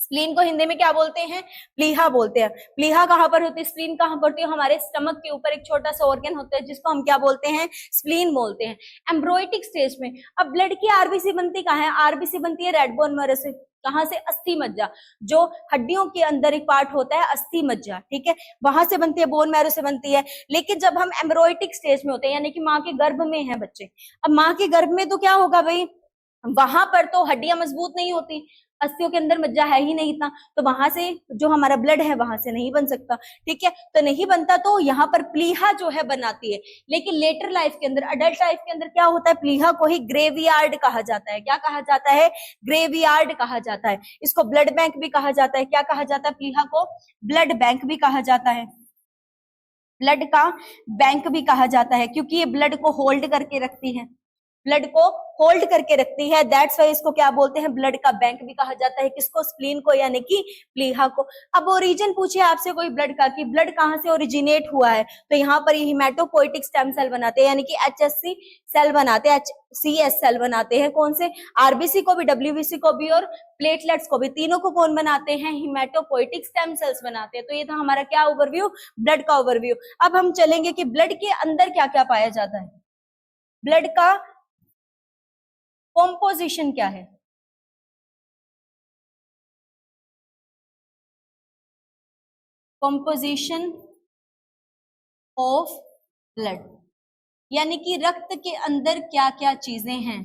[SPEAKER 1] स्प्लीन को हिंदी में क्या बोलते हैं? प्लीहा बोलते हैं। प्लीहा कहाँ पर होती है? स्प्लीन कहाँ पर होती है? हमारे स्टमक के ऊपर एक छोटा सा ऑर्गन होता है जिसको हम क्या बोलते हैं? स्प्लीन बोलते हैं। एम्ब्रोइटिक स्टेज में अब ब्लड की आरबीसी बनती कहाँ है? आरबीसी बनती है रेड बोन मैरो से। कहाँ से? अस्थि मज्जा, जो हड्डियों के अंदर एक पार्ट होता है अस्थि मज्जा, ठीक है, वहां से बनती है, बोन मैरो से बनती है। लेकिन जब हम एम्ब्रोइटिक स्टेज में होते हैं, यानी कि माँ के गर्भ में है बच्चे, अब माँ के गर्भ में तो क्या होगा भाई, वहां पर तो हड्डियां मजबूत नहीं होती, अस्थियों के अंदर मज्जा है ही नहीं था, तो वहां से जो हमारा ब्लड है वहां से नहीं बन सकता, ठीक है, तो नहीं बनता, तो यहाँ पर प्लीहा जो है बनाती है। लेकिन लेटर लाइफ के अंदर, अडल्ट लाइफ के अंदर क्या होता है? प्लीहा को ही ग्रेवयार्ड कहा जाता है। क्या कहा जाता है? ग्रेवयार्ड कहा जाता है। इसको ब्लड बैंक भी कहा जाता है। क्या कहा जाता है? प्लीहा को ब्लड बैंक भी कहा जाता है। ब्लड का बैंक भी कहा जाता है, क्योंकि ये ब्लड को होल्ड करके रखती है, ब्लड को होल्ड करके रखती है, दैट्स वाई इसको क्या बोलते हैं? ब्लड का बैंक भी कहा जाता है। किसको? स्प्लीन को, यानी कि प्लीहा को। अब ओरिजिन पूछे आपसे कोई ब्लड का कि ब्लड कहाँ से ओरिजिनेट हुआ है, तो यहाँ पर ये हिमेटोपोइटिक स्टेम सेल बनाते हैं, यानी कि HSC सेल बनाते हैं, HCS सेल बनाते हैं। कौन से? आरबीसी को भी, WBC को भी और प्लेटलेट्स को भी, तीनों को कौन बनाते हैं? हिमेटोपोइटिक स्टेम सेल्स बनाते हैं। तो ये था हमारा क्या ओवरव्यू? ब्लड का ओवरव्यू। अब हम चलेंगे कि ब्लड के अंदर क्या क्या पाया जाता है, ब्लड का कॉम्पोजिशन क्या है। कॉम्पोजिशन ऑफ ब्लड, यानी कि रक्त के अंदर क्या क्या चीजें हैं,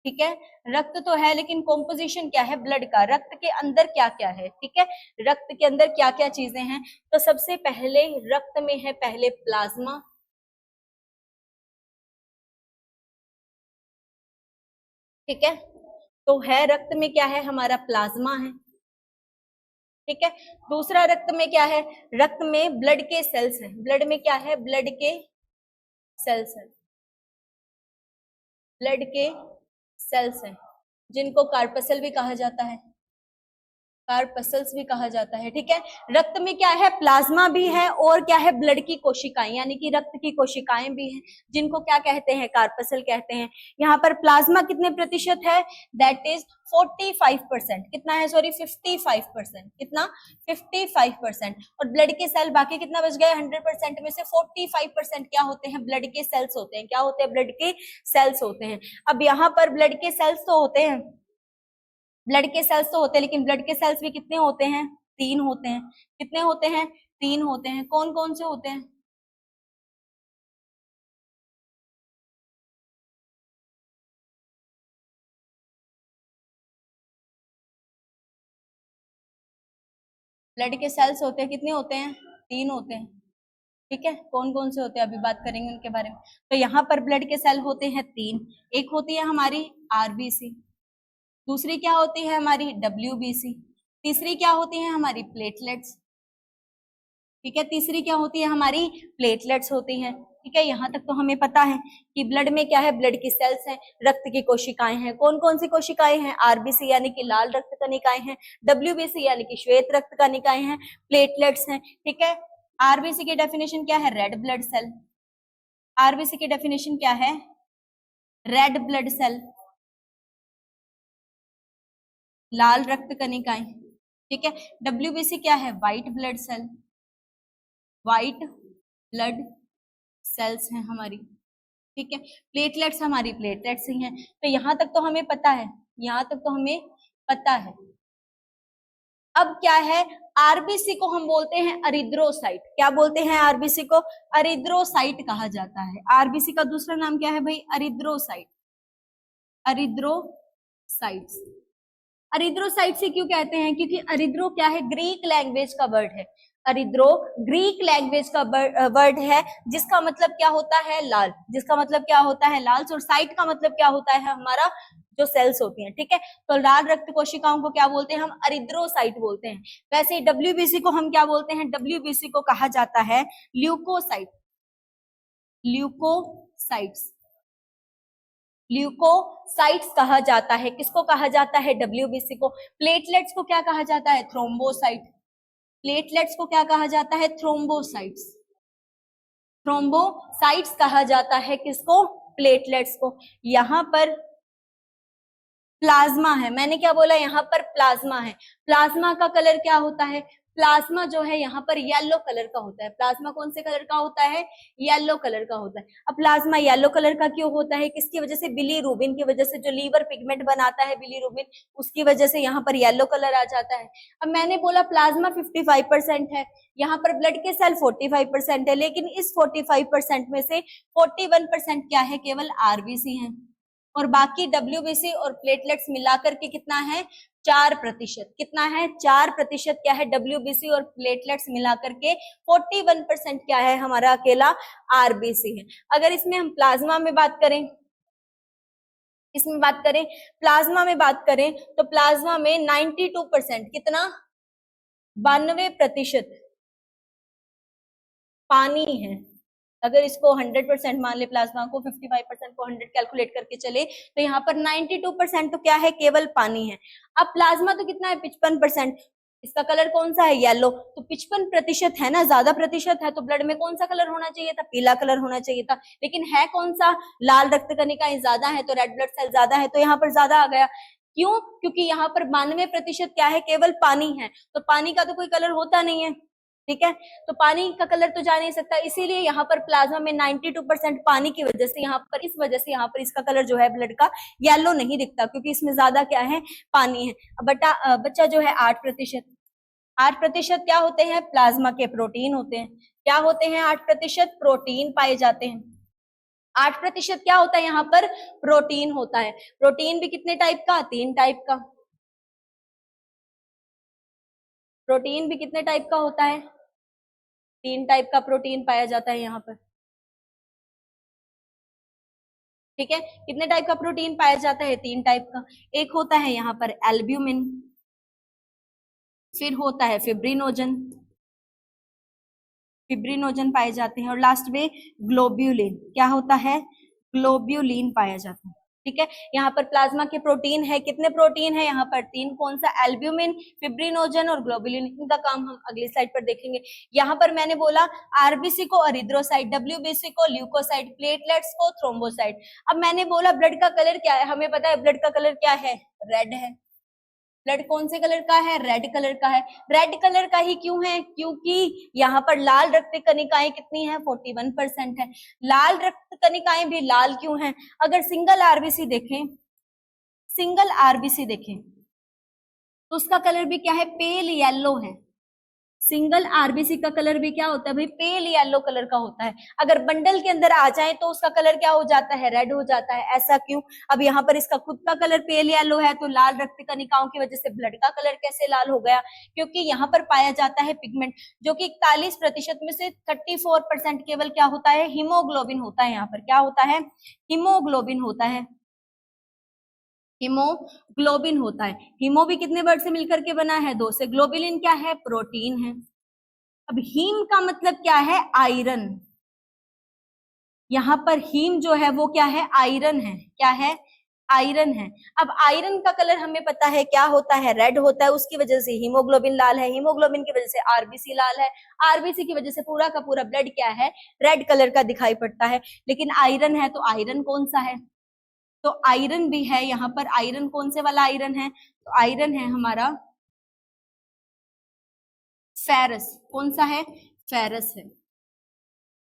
[SPEAKER 1] ठीक है, रक्त तो है लेकिन कॉम्पोजिशन क्या है ब्लड का, रक्त के अंदर क्या क्या है, ठीक है, रक्त के अंदर क्या क्या चीजें हैं। तो सबसे पहले रक्त में है पहले प्लाज्मा, ठीक है, तो है रक्त में क्या है? हमारा प्लाज्मा है, ठीक है। दूसरा रक्त में क्या है? रक्त में ब्लड के सेल्स हैं। ब्लड में क्या है? ब्लड के सेल्स हैं, ब्लड के सेल्स हैं, जिनको कार्पसल भी कहा जाता है, कार्पसल्स भी कहा जाता है, ठीक है। रक्त में क्या है? प्लाज्मा भी है और क्या है? ब्लड की कोशिकाएं, यानी कि रक्त की कोशिकाएं भी हैं, जिनको क्या कहते हैं? कार्पसल कहते हैं। यहाँ पर प्लाज्मा कितने प्रतिशत है? That is 45%। कितना है? सॉरी 55%। कितना? 55%। और ब्लड के सेल बाकी कितना बच गया? 100% में से 45% क्या होते हैं? ब्लड के सेल्स होते हैं। क्या होते हैं? ब्लड के सेल्स होते हैं। अब यहाँ पर ब्लड के सेल्स तो होते हैं, ब्लड के सेल्स तो होते हैं, लेकिन ब्लड के सेल्स भी कितने होते हैं? 3 होते हैं। कितने होते हैं? 3 होते हैं। कौन कौन से होते हैं? ब्लड के सेल्स होते हैं, कितने होते हैं? 3 होते हैं, ठीक है। कौन कौन से होते हैं अभी बात करेंगे उनके बारे में। तो यहाँ पर ब्लड के सेल होते हैं 3। एक होती है हमारी आरबीसी, दूसरी क्या होती है? हमारी डब्ल्यूबीसी, तीसरी क्या होती है? हमारी प्लेटलेट्स, ठीक है, तीसरी क्या होती है? हमारी प्लेटलेट्स होती हैं, ठीक है। यहाँ तक तो हमें पता है कि ब्लड में क्या है? ब्लड की सेल्स हैं, रक्त की कोशिकाएं हैं। कौन कौन सी कोशिकाएं हैं? आरबीसी यानी कि लाल रक्त कणिकाएं हैं, डब्ल्यूबीसी यानी कि श्वेत रक्त कणिकाएं हैं, प्लेटलेट्स हैं, ठीक है। आरबीसी की डेफिनेशन क्या है? Red blood cell. आरबीसी की डेफिनेशन क्या है? रेड ब्लड सेल, लाल रक्त कणिकाएं, ठीक है। डब्ल्यूबीसी क्या है? White blood cell, white blood cells हैं हमारी, ठीक है। प्लेटलेट्स हमारी प्लेटलेट्स ही हैं। तो यहाँ तक तो हमें पता है, यहाँ तक तो हमें पता है। अब क्या है? आरबीसी को हम बोलते हैं अरिथ्रोसाइट। क्या बोलते हैं? आरबीसी को अरिथ्रोसाइट कहा जाता है। आरबीसी का दूसरा नाम क्या है भाई? अरिथ्रोसाइट, अरिथ्रोसाइट्स। अरिथ्रोसाइट से क्यों कहते हैं? क्योंकि अरिथ्रो क्या है? ग्रीक लैंग्वेज का वर्ड है। अरिथ्रो ग्रीक लैंग्वेज का वर्ड है, जिसका मतलब क्या होता है? लाल। जिसका मतलब क्या होता है? लाल। और साइट का मतलब क्या होता है? हमारा जो सेल्स होती हैं, ठीक है। तो लाल रक्त कोशिकाओं को क्या बोलते हैं? हम अरिथ्रोसाइट बोलते हैं। वैसे डब्ल्यूबीसी को हम क्या बोलते हैं? डब्ल्यूबीसी को कहा जाता है ल्यूकोसाइट, ल्यूकोसाइट्स, ल्यूकोसाइट्स कहा जाता है। किसको कहा जाता है? डब्ल्यूबीसी को। प्लेटलेट्स को क्या कहा जाता है? थ्रोम्बोसाइट। प्लेटलेट्स को क्या कहा जाता है? थ्रोम्बोसाइट्स, थ्रोम्बोसाइट्स कहा जाता है। किसको? प्लेटलेट्स को। यहाँ पर प्लाज्मा है, मैंने क्या बोला, यहाँ पर प्लाज्मा है। प्लाज्मा का कलर क्या होता है, प्लाज्मा जो है यहाँ पर येलो कलर का होता है। प्लाज्मा कौन से कलर का होता है, येलो कलर का होता है। अब प्लाज्मा येलो कलर का क्यों होता है, किसकी वजह से, बिलीरुबिन की वजह से, जो लीवर पिगमेंट बनाता है बिलीरुबिन, उसकी वजह से यहाँ पर येलो कलर आ जाता है। अब मैंने बोला प्लाज्मा 55% है, यहाँ पर ब्लड के सेल 45% है, लेकिन इस 45% में से 41% क्या है, केवल आरबीसी है, और बाकी डब्ल्यूबीसी और प्लेटलेट्स मिलाकर के कितना है, 4%। कितना है, 4% क्या है, डब्ल्यूबीसी और प्लेटलेट्स मिलाकर के 41% क्या है, हमारा अकेला आरबीसी है। अगर इसमें हम प्लाज्मा में बात करें, इसमें बात करें, प्लाज्मा में बात करें, तो प्लाज्मा में 92%, कितना, 92% पानी है। अगर इसको 100% मान ले, प्लाज्मा को 55% को 100 कैलकुलेट करके चले, तो यहाँ पर 92% तो क्या है, केवल पानी है। अब प्लाज्मा तो कितना है, 55%, इसका कलर कौन सा है, येलो, तो 55% है ना, ज्यादा प्रतिशत है, तो ब्लड में कौन सा कलर होना चाहिए था, पीला कलर होना चाहिए था, लेकिन है कौन सा, लाल रक्त कणिकाएं ज्यादा है, तो रेड ब्लड सेल ज्यादा है, तो यहाँ पर ज्यादा आ गया। क्यों, क्योंकि यहाँ पर 92% क्या है, केवल पानी है, तो पानी का तो कोई कलर होता नहीं है, ठीक है, तो पानी का कलर तो जा नहीं सकता, इसीलिए यहाँ पर प्लाज्मा में 92% पानी की वजह से, यहाँ पर इस वजह से यहाँ पर इसका कलर जो है ब्लड का येलो नहीं दिखता, क्योंकि इसमें ज्यादा क्या है, पानी है। बच्चा जो है 8%, 8% क्या होते हैं, प्लाज्मा के प्रोटीन होते हैं। क्या होते हैं, 8% प्रोटीन पाए जाते हैं। 8% क्या होता है, यहाँ पर प्रोटीन होता है। प्रोटीन भी कितने टाइप का, 3 टाइप का। प्रोटीन भी कितने टाइप का होता है, 3 टाइप का प्रोटीन पाया जाता है यहाँ पर, ठीक है। कितने टाइप का प्रोटीन पाया जाता है, 3 टाइप का। एक होता है यहाँ पर एल्ब्यूमिन, फिर होता है फिब्रिनोजन, फिब्रिनोजन पाए जाते हैं, और लास्ट में ग्लोब्यूलिन, क्या होता है, ग्लोब्यूलिन पाया जाता है, ठीक है। यहाँ पर प्लाज्मा के प्रोटीन है, कितने प्रोटीन है यहाँ पर, 3, कौन सा, एल्ब्यूमिन, फिब्रिनोजन और ग्लोब्यूलिन। इनका काम हम अगली स्लाइड पर देखेंगे। यहाँ पर मैंने बोला आरबीसी को एरिथ्रोसाइट, डब्ल्यूबीसी को ल्यूकोसाइट, प्लेटलेट्स को थ्रोम्बोसाइट। अब मैंने बोला ब्लड का कलर क्या है, हमें पता है ब्लड का कलर क्या है, रेड है। ब्लड कौन से कलर का है, रेड कलर का है। रेड कलर का ही क्यों है, क्योंकि यहाँ पर लाल रक्त कणिकाएं कितनी है, 41% है। लाल रक्त कणिकाएं भी लाल क्यों हैं, अगर सिंगल आरबीसी देखें, सिंगल आरबीसी देखें तो उसका कलर भी क्या है, पेल येलो है। सिंगल आरबीसी का कलर भी क्या होता है भाई, पेल येलो कलर का होता है। अगर बंडल के अंदर आ जाए तो उसका कलर क्या हो जाता है, रेड हो जाता है। ऐसा क्यों, अब यहाँ पर इसका खुद का कलर पेल येलो है, तो लाल रक्त कणिकाओं की वजह से ब्लड का कलर कैसे लाल हो गया, क्योंकि यहाँ पर पाया जाता है पिगमेंट, जो कि 41% में से 34% केवल क्या होता है, हीमोग्लोबिन होता है। यहाँ पर क्या होता है, हीमोग्लोबिन होता है, हीमोग्लोबिन होता है। हीमो भी कितने वर्ड से मिलकर के बना है, 2 से। ग्लोबुलिन क्या है, प्रोटीन है। अब हीम का मतलब क्या है, आयरन। यहाँ पर हीम जो है वो क्या है, आयरन है। क्या है, आयरन है। अब आयरन का कलर हमें पता है क्या होता है, रेड होता है, उसकी वजह से हीमोग्लोबिन लाल है, हीमोग्लोबिन की वजह से आरबीसी लाल है, आरबीसी की वजह से पूरा का पूरा ब्लड क्या है, रेड कलर का दिखाई पड़ता है। लेकिन आयरन है, तो आयरन कौन सा है, तो आयरन भी है यहाँ पर। आयरन कौन से वाला आयरन है, तो आयरन है हमारा फेरस। कौन सा है, फेरस है।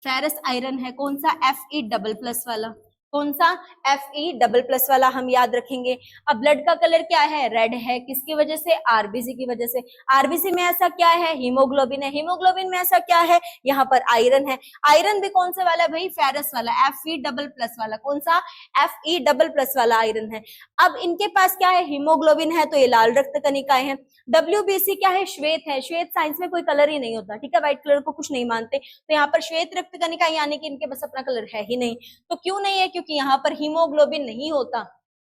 [SPEAKER 1] फेरस आयरन है, कौन सा, Fe++ वाला। कौन सा, Fe++ वाला हम याद रखेंगे। अब ब्लड का कलर क्या है, रेड है, किसकी वजह से, आरबीसी की वजह से। आरबीसी में ऐसा क्या है, हीमोग्लोबिन है। हीमोग्लोबिन में ऐसा क्या है, यहाँ पर आयरन है। आयरन भी कौन से वाला भाई, फेरस वाला, Fe++ वाला। कौन सा, Fe++ वाला आयरन है। अब इनके पास क्या है, हीमोग्लोबिन है, तो ये लाल रक्त कणिकाएं हैं। डब्ल्यूबीसी क्या है, श्वेत है। श्वेत साइंस में कोई कलर ही नहीं होता, ठीक है, व्हाइट कलर को कुछ नहीं मानते, तो यहाँ पर श्वेत रक्त कणिका यानी कि इनके पास अपना कलर है ही नहीं। तो क्यों नहीं है, क्योंकि यहाँ पर हीमोग्लोबिन नहीं होता,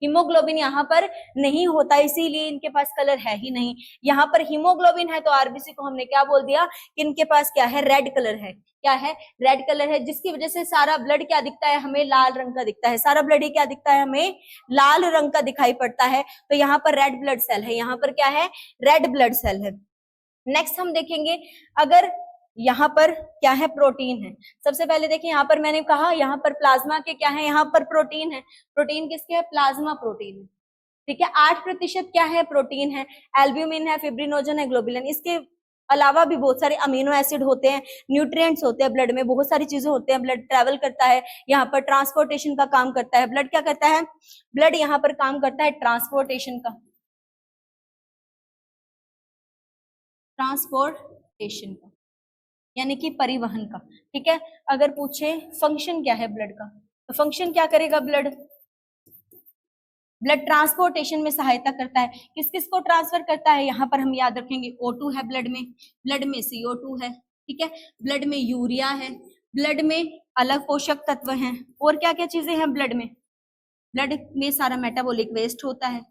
[SPEAKER 1] हीमोग्लोबिन यहाँ पर नहीं होता, इसीलिए इनके पास कलर है ही नहीं। यहाँ पर हीमोग्लोबिन है, तो आरबीसी को हमने क्या बोल दिया कि इनके पास क्या है, रेड कलर है। क्या है, रेड कलर है, जिसकी वजह से सारा ब्लड क्या दिखता है हमें, लाल रंग का दिखता है। सारा ब्लड ही क्या दिखता है हमें, लाल रंग का दिखाई पड़ता है। तो यहाँ पर रेड ब्लड सेल है, यहाँ पर क्या है, रेड ब्लड सेल है। नेक्स्ट हम देखेंगे, अगर यहाँ पर क्या है, प्रोटीन है। सबसे पहले देखिए, यहाँ पर मैंने कहा यहाँ पर प्लाज्मा के क्या है, यहाँ पर प्रोटीन है। प्रोटीन किसके है, प्लाज्मा प्रोटीन है। ठीक है। 8% क्या है, प्रोटीन है, एल्ब्यूमिन है, फिब्रिनोजन है, ग्लोबुलिन। इसके अलावा भी बहुत सारे अमीनो एसिड होते हैं, न्यूट्रिएंट्स होते हैं ब्लड में, बहुत सारी चीजें होते हैं। ब्लड ट्रैवल करता है, यहाँ पर ट्रांसपोर्टेशन का काम करता है। ब्लड क्या करता है, ब्लड यहाँ पर काम करता है ट्रांसपोर्टेशन का, ट्रांसपोर्टेशन का यानी कि परिवहन का। ठीक है। अगर पूछे फंक्शन क्या है ब्लड का, तो फंक्शन क्या करेगा ब्लड, ब्लड ट्रांसपोर्टेशन में सहायता करता है। किस किस को ट्रांसफर करता है, यहाँ पर हम याद रखेंगे O2 है ब्लड में CO2 है, ठीक है, ब्लड में यूरिया है, ब्लड में अलग पोषक तत्व हैं, और क्या क्या चीजें हैं ब्लड में सारा मेटाबॉलिक वेस्ट होता है,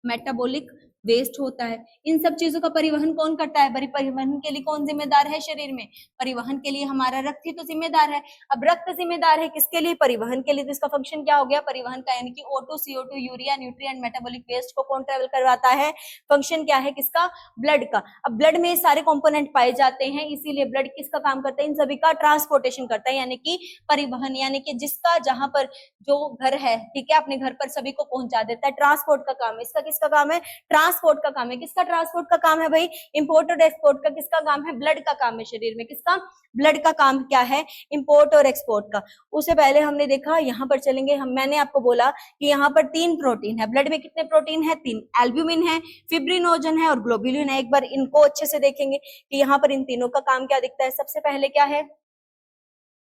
[SPEAKER 1] मेटाबॉलिक वेस्ट होता है। इन सब चीजों का परिवहन कौन करता है, परिवहन के लिए कौन जिम्मेदार है शरीर में, परिवहन के लिए हमारा रक्त ही तो जिम्मेदार है। अब रक्त जिम्मेदार है किसके लिए, परिवहन के लिए, तो इसका फंक्शन क्या हो गया, परिवहन का, यानी कि O2 CO2 urea nutrient metabolic waste को कौन ट्रेवल करवाता है, फंक्शन क्या है किसका, ब्लड का। अब ब्लड में सारे कंपोनेंट पाए जाते हैं, इसीलिए ब्लड किसका काम करता है, इन सभी का ट्रांसपोर्टेशन करता है, यानी कि परिवहन, यानी कि जिसका जहां पर जो घर है, ठीक है, अपने घर पर सभी को पहुंचा देता है, ट्रांसपोर्ट का काम है। इसका किसका काम है, ट्रांसपोर्ट का काम है। किसका ट्रांसपोर्ट का काम है भाई, इंपोर्ट और एक्सपोर्ट का। किसका काम है, ब्लड का काम है शरीर में। किसका, ब्लड का काम क्या है, इंपोर्ट और एक्सपोर्ट का। उससे पहले हमने देखा, यहाँ पर चलेंगे हम, मैंने आपको बोला कि यहाँ पर 3 प्रोटीन है ब्लड में। कितने प्रोटीन है, 3, एल्ब्यूमिन है, फिब्रिनोजन है और ग्लोबुलिन है। एक बार इनको अच्छे से देखेंगे कि यहाँ पर इन तीनों का काम क्या दिखता है। सबसे पहले क्या है,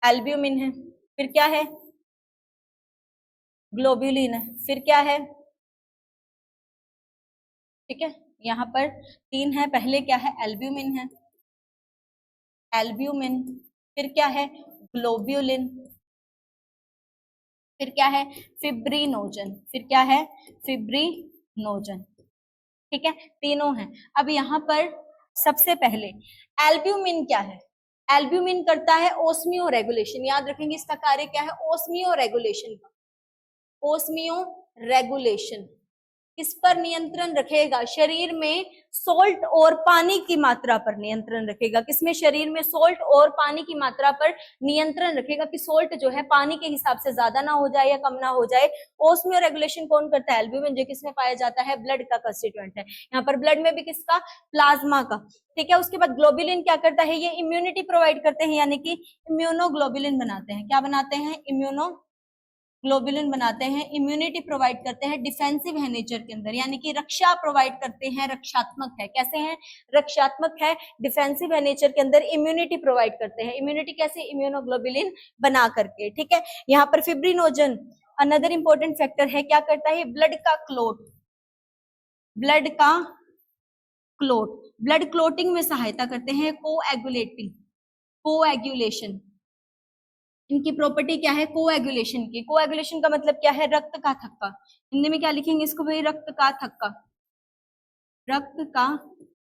[SPEAKER 1] एल्ब्यूमिन है, फिर क्या है, ग्लोबुलिन है, फिर क्या है, ठीक है, यहाँ पर 3 है। पहले क्या है, एल्ब्यूमिन है, एल्ब्यूमिन, फिर क्या है, ग्लोब्यूलिन, फिर क्या है, फिब्रिनोजन, फिर क्या है, फिब्रिनोजन। ठीक है, तीनों हैं। अब यहाँ पर सबसे पहले एल्ब्यूमिन क्या है, एल्ब्यूमिन करता है ओस्मियो रेगुलेशन। याद रखेंगे इसका कार्य क्या है, ओस्मियो रेगुलेशन का, ओस्मियो रेगुलेशन। किस पर नियंत्रण रखेगा, शरीर में सोल्ट और पानी की मात्रा पर नियंत्रण रखेगा। किसमें, शरीर में सोल्ट और पानी की मात्रा पर नियंत्रण रखेगा कि सोल्ट जो है पानी के हिसाब से ज्यादा ना हो जाए या कम ना हो जाए। ओस्मियो रेगुलेशन कौन करता है, एल्ब्यूमिन, जो किसमें पाया जाता है, ब्लड का कंस्टिट्यूएंट है। यहाँ पर ब्लड में भी किसका, प्लाज्मा का। ठीक है, उसके बाद ग्लोबुलिन क्या करता है, ये इम्यूनिटी प्रोवाइड करते हैं, यानी कि इम्यूनोग्लोबुलिन बनाते हैं। क्या बनाते हैं, ग्लोबुलिन बनाते हैं, इम्यूनिटी प्रोवाइड करते हैं, डिफेंसिव है नेचर के अंदर, यानी कि रक्षा प्रोवाइड करते हैं, रक्षात्मक है। कैसे हैं, रक्षात्मक है, डिफेंसिव है नेचर के अंदर, इम्यूनिटी प्रोवाइड करते हैं। इम्यूनिटी कैसे, इम्यूनोग्लोबुलिन बना करके। ठीक है, यहाँ पर फिब्रिनोजन अनदर इंपॉर्टेंट फैक्टर है, क्या करता है, ब्लड का क्लोट, ब्लड का क्लोट, ब्लड क्लोटिंग में सहायता करते हैं, कोएगुलेटिंग, कोएगुलेशन। इनकी प्रॉपर्टी क्या है, कोएगुलेशन की। कोएगुलेशन का मतलब क्या है, रक्त का थक्का। हिंदी में क्या लिखेंगे इसको भाई, रक्त का थक्का, रक्त का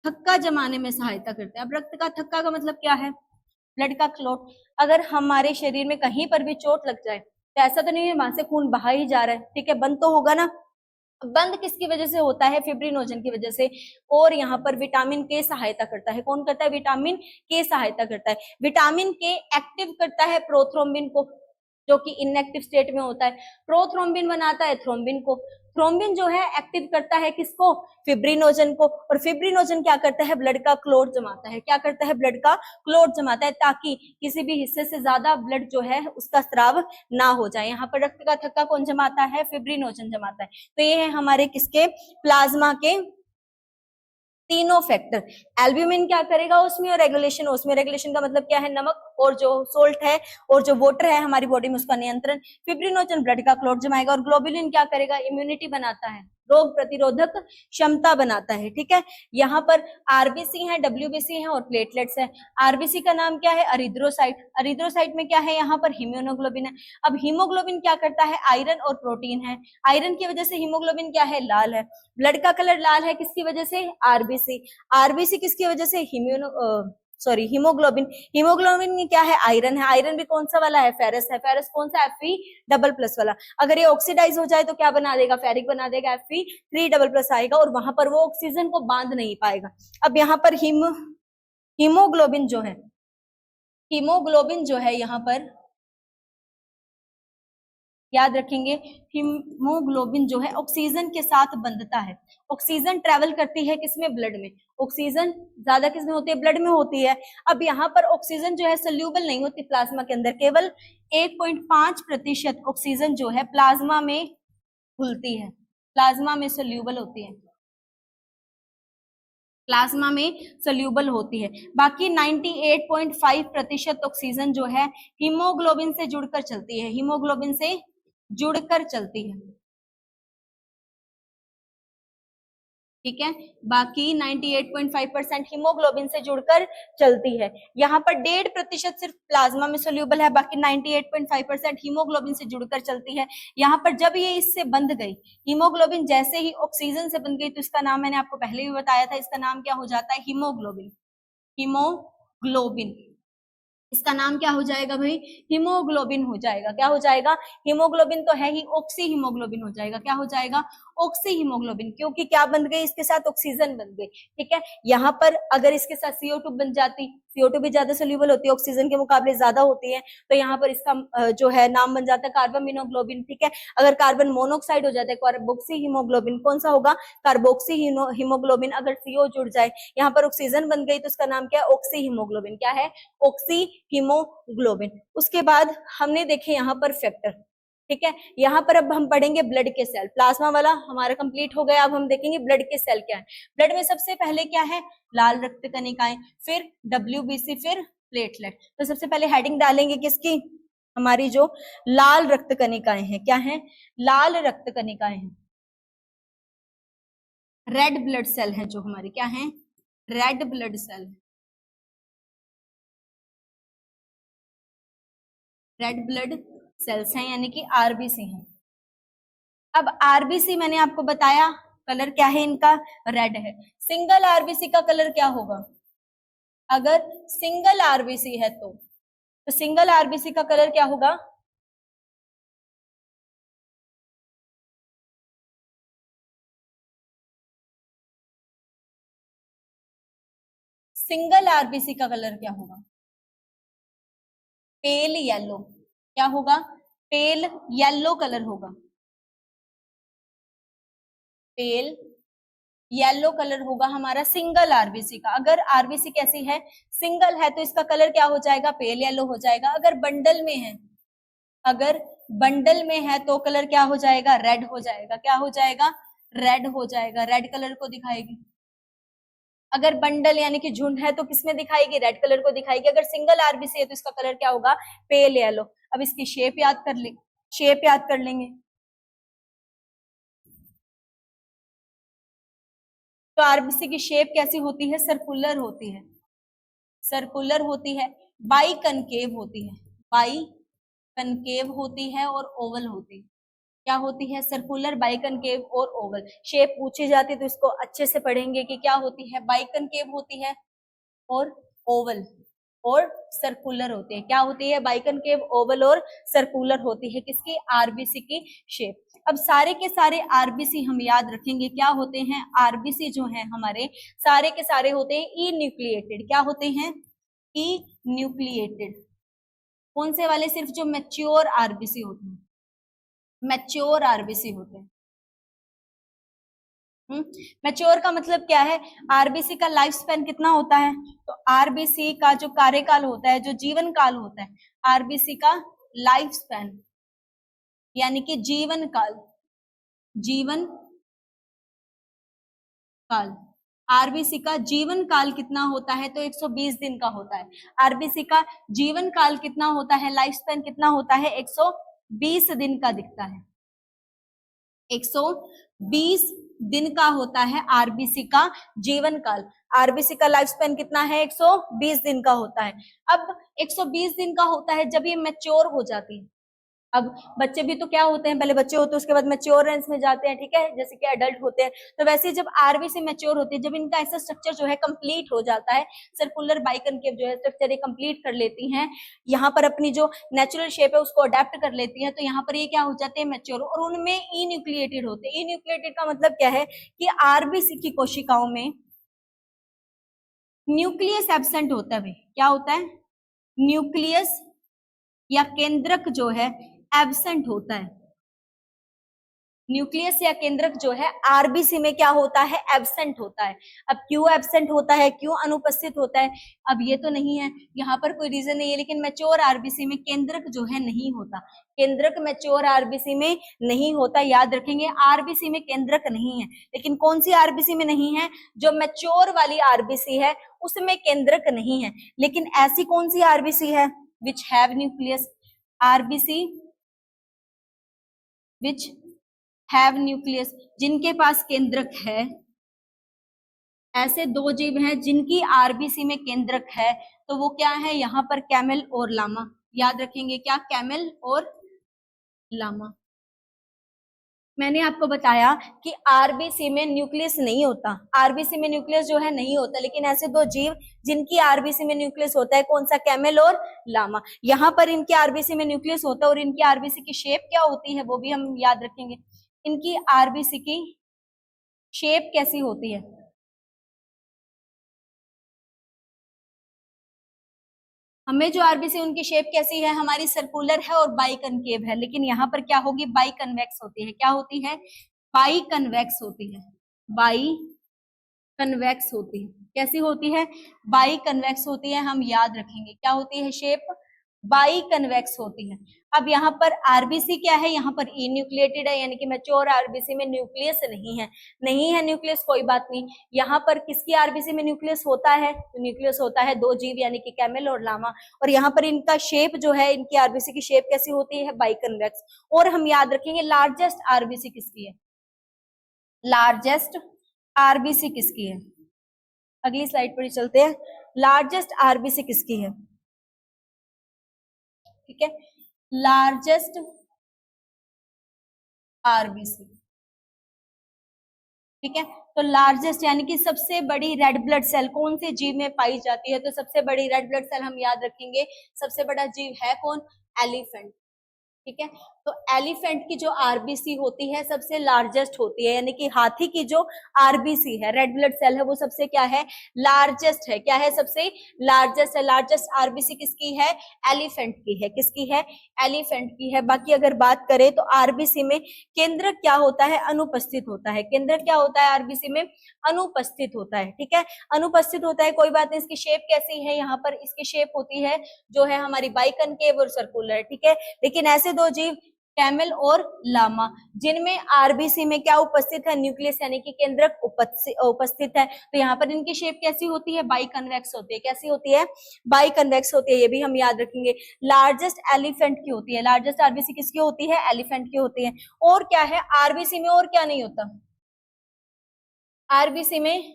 [SPEAKER 1] थक्का जमाने में सहायता करते हैं। अब रक्त का थक्का का मतलब क्या है, ब्लड का क्लॉट। अगर हमारे शरीर में कहीं पर भी चोट लग जाए तो ऐसा तो नहीं है वहां से खून बहा ही जा रहा है, ठीक है, बंद तो होगा ना। बंद किसकी वजह से होता है, फिब्रिनोजन की वजह से। और यहाँ पर विटामिन के सहायता करता है। कौन करता है, विटामिन के सहायता करता है। विटामिन के एक्टिव करता है प्रोथ्रोम्बिन को, जो कि इनएक्टिव स्टेट में होता है। प्रोथ्रोम्बिन बनाता है थ्रोम्बिन को। थ्रोम्बिन जो है एक्टिव करता है किसको, फिब्रिनोजन को। और फिब्रिनोजन क्या करता है, ब्लड का क्लोट जमाता है। क्या करता है, ब्लड का क्लोट जमाता है, ताकि किसी भी हिस्से से ज्यादा ब्लड जो है उसका स्राव ना हो जाए। यहाँ पर रक्त का थक्का कौन जमाता है, फिब्रिनोजन जमाता है। तो ये है हमारे किसके, प्लाज्मा के तीनों फैक्टर। एल्ब्यूमिन क्या करेगा, ओस्मियो रेगुलेशन। ओस्मियो रेगुलेशन का मतलब क्या है, नमक और जो सोल्ट है और जो वाटर है हमारी बॉडी में उसका नियंत्रण। फिब्रिनोजन ब्लड का क्लॉट जमाएगा। और ग्लोबुलिन क्या करेगा, इम्यूनिटी बनाता है, रोग प्रतिरोधक क्षमता बनाता है। ठीक है, यहाँ पर आरबीसी है, डब्ल्यूबीसी है और प्लेटलेट्स है। आरबीसी का नाम क्या है, अरिथ्रोसाइट। अरिथ्रोसाइट में क्या है, यहाँ पर हीमोग्लोबिन है। अब हीमोग्लोबिन क्या करता है, आयरन और प्रोटीन है। आयरन की वजह से हीमोग्लोबिन क्या है, लाल है। ब्लड का कलर लाल है किसकी वजह से, आरबीसी। आरबीसी किसकी वजह से, हीमोग्लोबिन। हीमोग्लोबिन में क्या है, आयरन है। आयरन भी कौन सा वाला है, फेरस है। फेरस कौन सा, Fe++ वाला। अगर ये ऑक्सीडाइज हो जाए तो क्या बना देगा, फेरिक बना देगा, Fe3++ आएगा और वहां पर वो ऑक्सीजन को बांध नहीं पाएगा। अब यहाँ पर हीमोग्लोबिन जो है यहाँ पर याद रखेंगे, हीमोग्लोबिन जो है ऑक्सीजन के साथ बंधता है। ऑक्सीजन ट्रेवल करती है किसमें, ब्लड में। ऑक्सीजन ज्यादा किसमें होती है, ब्लड में होती है। अब यहाँ पर ऑक्सीजन जो है सोल्यूबल नहीं होती प्लाज्मा के अंदर, केवल 1.5% ऑक्सीजन जो है प्लाज्मा में घुलती है, प्लाज्मा में सोल्यूबल होती है, प्लाज्मा में सोल्यूबल होती है। बाकी 98.5% ऑक्सीजन जो है हीमोग्लोबिन से जुड़कर चलती है, हीमोग्लोबिन से जुड़कर चलती है, ठीक है। बाकी 98.5% हीमोग्लोबिन से जुड़कर चलती है। यहाँ पर 1.5% सिर्फ प्लाज्मा में सोल्यूबल है, बाकी 98.5% हीमोग्लोबिन से जुड़कर चलती है। यहाँ पर जब ये इससे बंध गई, हीमोग्लोबिन जैसे ही ऑक्सीजन से बंध गई, तो इसका नाम मैंने आपको पहले भी बताया था, इसका नाम क्या हो जाता है, हीमोग्लोबिन। हीमोग्लोबिन, इसका नाम क्या हो जाएगा भाई, हीमोग्लोबिन हो जाएगा। क्या हो जाएगा, हीमोग्लोबिन तो है ही, ऑक्सी हीमोग्लोबिन हो जाएगा। क्या हो जाएगा, ऑक्सी हीमोग्लोबिन, क्योंकि क्या बन गई, इसके साथ ऑक्सीजन बन गई, ठीक है। यहाँ पर अगर इसके साथ CO2 बन जाती, CO2 भी ज्यादा सोल्यूबल होती है, ऑक्सीजन के मुकाबले ज्यादा होती है, तो यहाँ पर इसका जो है नाम बन जाता है कार्बोमिनोग्लोबिन, ठीक है। अगर कार्बन मोनोऑक्साइड हो जाता है, कार्बोक्सी हीमोग्लोबिन, कौन सा होगा, कार्बोक्सी हीमोग्लोबिन। अगर CO जुड़ जाए, यहाँ पर ऑक्सीजन बन गई, तो उसका नाम क्या है, ऑक्सी हीमोग्लोबिन। क्या है, ऑक्सी हीमोग्लोबिन। उसके बाद हमने देखे यहाँ पर फैक्टर, ठीक है। यहाँ पर अब हम पढ़ेंगे ब्लड के सेल, प्लाज्मा वाला हमारा कंप्लीट हो गया। अब हम देखेंगे ब्लड के सेल क्या है। ब्लड में सबसे पहले क्या है, लाल रक्त कणिकाएं, फिर WBC, फिर प्लेटलेट। तो सबसे पहले हेडिंग डालेंगे किसकी, हमारी जो लाल रक्त कणिकाएं हैं, क्या है, लाल रक्त कणिकाएं हैं, रेड ब्लड सेल है जो हमारी, क्या है, red blood cell, red blood cells हैं, यानी कि RBC हैं। अब RBC मैंने आपको बताया कलर क्या है इनका, रेड है। सिंगल RBC का कलर क्या होगा, अगर सिंगल RBC है तो सिंगल RBC का कलर क्या होगा, सिंगल RBC का कलर क्या होगा, पेल येलो। क्या होगा, पेल येलो कलर होगा, पेल येलो कलर होगा हमारा सिंगल RBC का। अगर RBC कैसी है, सिंगल है, तो इसका कलर क्या हो जाएगा, पेल येलो हो जाएगा। अगर बंडल में है, अगर बंडल में है तो कलर क्या हो जाएगा, रेड हो जाएगा। क्या हो जाएगा, रेड हो जाएगा, रेड कलर को दिखाएगी। अगर बंडल यानी कि झुंड है तो किसमें दिखाएगी, रेड कलर को दिखाएगी। अगर सिंगल RBC है तो इसका कलर क्या होगा, पेल येलो। अब इसकी शेप याद कर ले, शेप याद कर लेंगे। तो RBC की शेप कैसी होती है, सर्कुलर होती है, सर्कुलर होती है, बाई कनकेव होती है, बाई कनकेव होती है और ओवल होती है। क्या होती है, सर्कुलर, बाइकनकेव और ओवल। शेप पूछी जाती तो इसको अच्छे से पढ़ेंगे कि क्या होती है, बाइकनकेव होती है और ओवल और सर्कुलर होती है। क्या होती है, बाइकनकेव, ओवल और सर्कुलर होती है किसकी, RBC की शेप। अब सारे के सारे RBC हम याद रखेंगे क्या होते हैं, RBC जो है हमारे सारे के सारे होते हैं ई न्यूक्लिएटेड। क्या होते हैं, ई न्यूक्लिएटेड। कौन से वाले, सिर्फ जो मैच्योर RBC होते हैं, मैच्योर RBC होते हैं। मैच्योर का मतलब क्या है, RBC का लाइफ स्पैन कितना होता है, तो RBC का जो कार्यकाल होता है, जो जीवन काल होता है, RBC का लाइफ स्पैन यानी कि जीवन काल, जीवन काल, RBC का जीवन काल कितना होता है, तो 120 दिन का होता है। RBC का जीवन काल कितना होता है, लाइफ स्पैन कितना होता है, 120 दिन का दिखता है, 120 दिन का होता है RBC का जीवन काल। RBC का लाइफ स्पैन कितना है, 120 दिन का होता है। अब 120 दिन का होता है जब ये मैच्योर हो जाती है। अब बच्चे भी तो क्या होते हैं, पहले बच्चे होते हैं उसके बाद मैच्योर रेंज में जाते हैं, ठीक है, जैसे कि एडल्ट होते हैं। तो वैसे जब RBC मैच्योर होती है, जब इनका ऐसा स्ट्रक्चर जो है कंप्लीट हो जाता है, सर्कुलर बाइकनकेव जो है स्ट्रक्चर ये कंप्लीट कर लेती हैं, यहाँ पर अपनी जो नेचुरल शेप है उसको अडेप्ट कर लेती है, तो यहाँ पर ये क्या हो जाते हैं, मैच्योर, और उनमें ई न्यूक्लिएटेड होते हैं। ई न्यूक्लिएटेड का मतलब क्या है कि RBC की कोशिकाओं में न्यूक्लियस एब्सेंट होता है। क्या होता है, न्यूक्लियस या केंद्रक जो है एब्सेंट होता है, न्यूक्लियस या केंद्रक जो है आरबीसी में क्या होता है, एब्सेंट होता है। अब क्यों एब्सेंट होता है, क्यों अनुपस्थित होता है, अब ये तो नहीं है, यहाँ पर कोई रीजन नहीं है, लेकिन मैच्योर आरबीसी में केंद्रक जो है नहीं होता, केंद्रक मैच्योर आरबीसी में नहीं होता, याद रखेंगे। आरबीसी में केंद्रक नहीं है, लेकिन कौन सी आरबीसी में नहीं है, जो मैच्योर वाली आरबीसी है उसमें केंद्रक नहीं है। लेकिन ऐसी कौन सी आरबीसी है, which have nucleus, RBC which have nucleus, जिनके पास केंद्रक है। ऐसे दो जीव हैं जिनकी आरबीसी में केंद्रक है, तो वो क्या है, यहाँ पर कैमल और लामा, याद रखेंगे क्या, कैमल और लामा। मैंने आपको बताया कि आरबीसी में न्यूक्लियस नहीं होता, आरबीसी में न्यूक्लियस जो है नहीं होता, लेकिन ऐसे दो जीव जिनकी आरबीसी में न्यूक्लियस होता है, कौन सा, कैमल और लामा। यहाँ पर इनकी आरबीसी में न्यूक्लियस होता है, और इनकी आरबीसी की शेप क्या होती है वो भी हम याद रखेंगे। इनकी आरबीसी की शेप कैसी होती है, हमें जो आरबीसी उनकी शेप कैसी है, हमारी सर्कुलर है और बाई कनकेव है, लेकिन यहाँ पर क्या होगी, बाई कन्वेक्स होती है। क्या होती है, बाई कन्वेक्स होती है, बाई कन्वेक्स होती है। कैसी होती है, बाई कन्वेक्स होती है, हम याद रखेंगे क्या होती है शेप, बाई कन्वेक्स होती है। अब यहाँ पर आरबीसी क्या है, यहाँ पर इन्यूक्लिएटेड है, यानी कि मैच्योर आरबीसी में न्यूक्लियस नहीं है, नहीं है न्यूक्लियस, कोई बात नहीं। यहाँ पर किसकी आरबीसी में न्यूक्लियस होता है, तो न्यूक्लियस होता है दो जीव यानी कि कैमल और लामा, और यहाँ पर इनका शेप जो है, इनकी आरबीसी की शेप कैसी होती है, बाई कन्वेक्स। और हम याद रखेंगे लार्जेस्ट आरबीसी किसकी है, लार्जेस्ट आरबीसी किसकी है, अगली स्लाइड पर ही चलते हैं। लार्जेस्ट आरबीसी किसकी है, ठीक है, लार्जेस्ट आरबीसी, ठीक है। तो लार्जेस्ट यानी कि सबसे बड़ी रेड ब्लड सेल कौन से जीव में पाई जाती है, तो सबसे बड़ी रेड ब्लड सेल हम याद रखेंगे, सबसे बड़ा जीव है कौन, एलिफेंट, ठीक है। तो एलिफेंट की जो आरबीसी होती है सबसे लार्जेस्ट होती है, यानी कि हाथी की जो आरबीसी है, रेड ब्लड सेल है, वो सबसे क्या है, लार्जेस्ट है। क्या है, सबसे लार्जेस्ट है। लार्जेस्ट आरबीसी किसकी है, एलिफेंट की है, किसकी है, एलिफेंट की है। बाकी अगर बात करें तो आरबीसी में केंद्रक क्या होता है, अनुपस्थित होता है। केंद्रक क्या होता है, आरबीसी में अनुपस्थित होता है, ठीक है, अनुपस्थित होता है, कोई बात नहीं। इसकी शेप कैसी है, यहाँ पर इसकी शेप होती है जो है हमारी बाइकनकेव और सर्कुलर, ठीक है। लेकिन ऐसे दो जीव कैमल और लामा जिनमें आरबीसी में क्या उपस्थित है, न्यूक्लियस यानी कि केंद्रक उपस्थित है, तो यहाँ पर इनकी शेप कैसी होती है, बाई कन्वेक्स होती है। कैसी होती है, बाई कन्वेक्स होती है, ये भी हम याद रखेंगे। लार्जेस्ट एलिफेंट की होती है, लार्जेस्ट आरबीसी किसकी होती है, एलिफेंट की होती है। और क्या है आरबीसी में, और क्या नहीं होता, आरबीसी में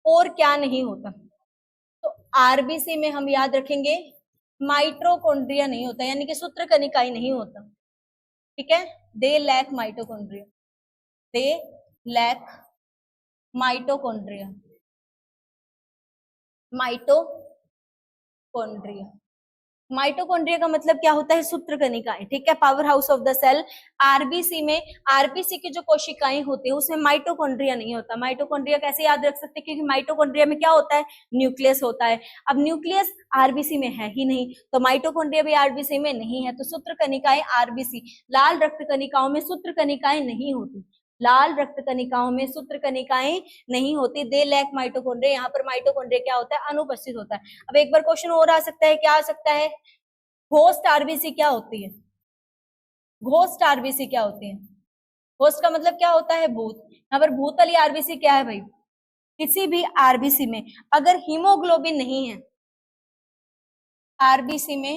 [SPEAKER 1] और क्या नहीं होता, तो आरबीसी में हम याद रखेंगे माइटोकॉन्ड्रिया नहीं होता, यानी कि सूत्र कनिकाएं नहीं होता, ठीक है। They lack mitochondria, they lack mitochondria, mitochondria. Mitochondria का मतलब क्या होता है, सूत्र कनिकाएं, ठीक है, powerhouse of the cell. RBC में, आरबीसी की जो कोशिकाएं होती है उसमें माइटोकॉन्ड्रिया नहीं होता। माइटोकॉन्ड्रिया कैसे याद रख सकते हैं, क्योंकि माइटोकॉन्ड्रिया में क्या होता है, न्यूक्लियस होता है। अब न्यूक्लियस आरबीसी में है ही नहीं, तो माइटोकॉन्ड्रिया भी आरबीसी में नहीं है, तो सूत्र कनिकाएं आरबीसी, लाल रक्त कनिकाओं में सूत्र कनिकाएं नहीं होती, लाल रक्त कनिकाओं में सूत्र कनिकाएं नहीं होती। दे लैक माइटोकॉन्ड्रिया, यहाँ पर माइटोकॉन्ड्रिया क्या होता है, अनुपस्थित होता है। अब एक बार क्वेश्चन और आ सकता है, क्या आ सकता है, घोस्ट आरबीसी क्या होती है, घोस्ट आरबीसी क्या होती है, घोस्ट का मतलब क्या होता है, भूत। यहाँ पर भूत वाली आरबीसी क्या है भाई, किसी भी आरबीसी में अगर हीमोग्लोबिन नहीं है, आरबीसी में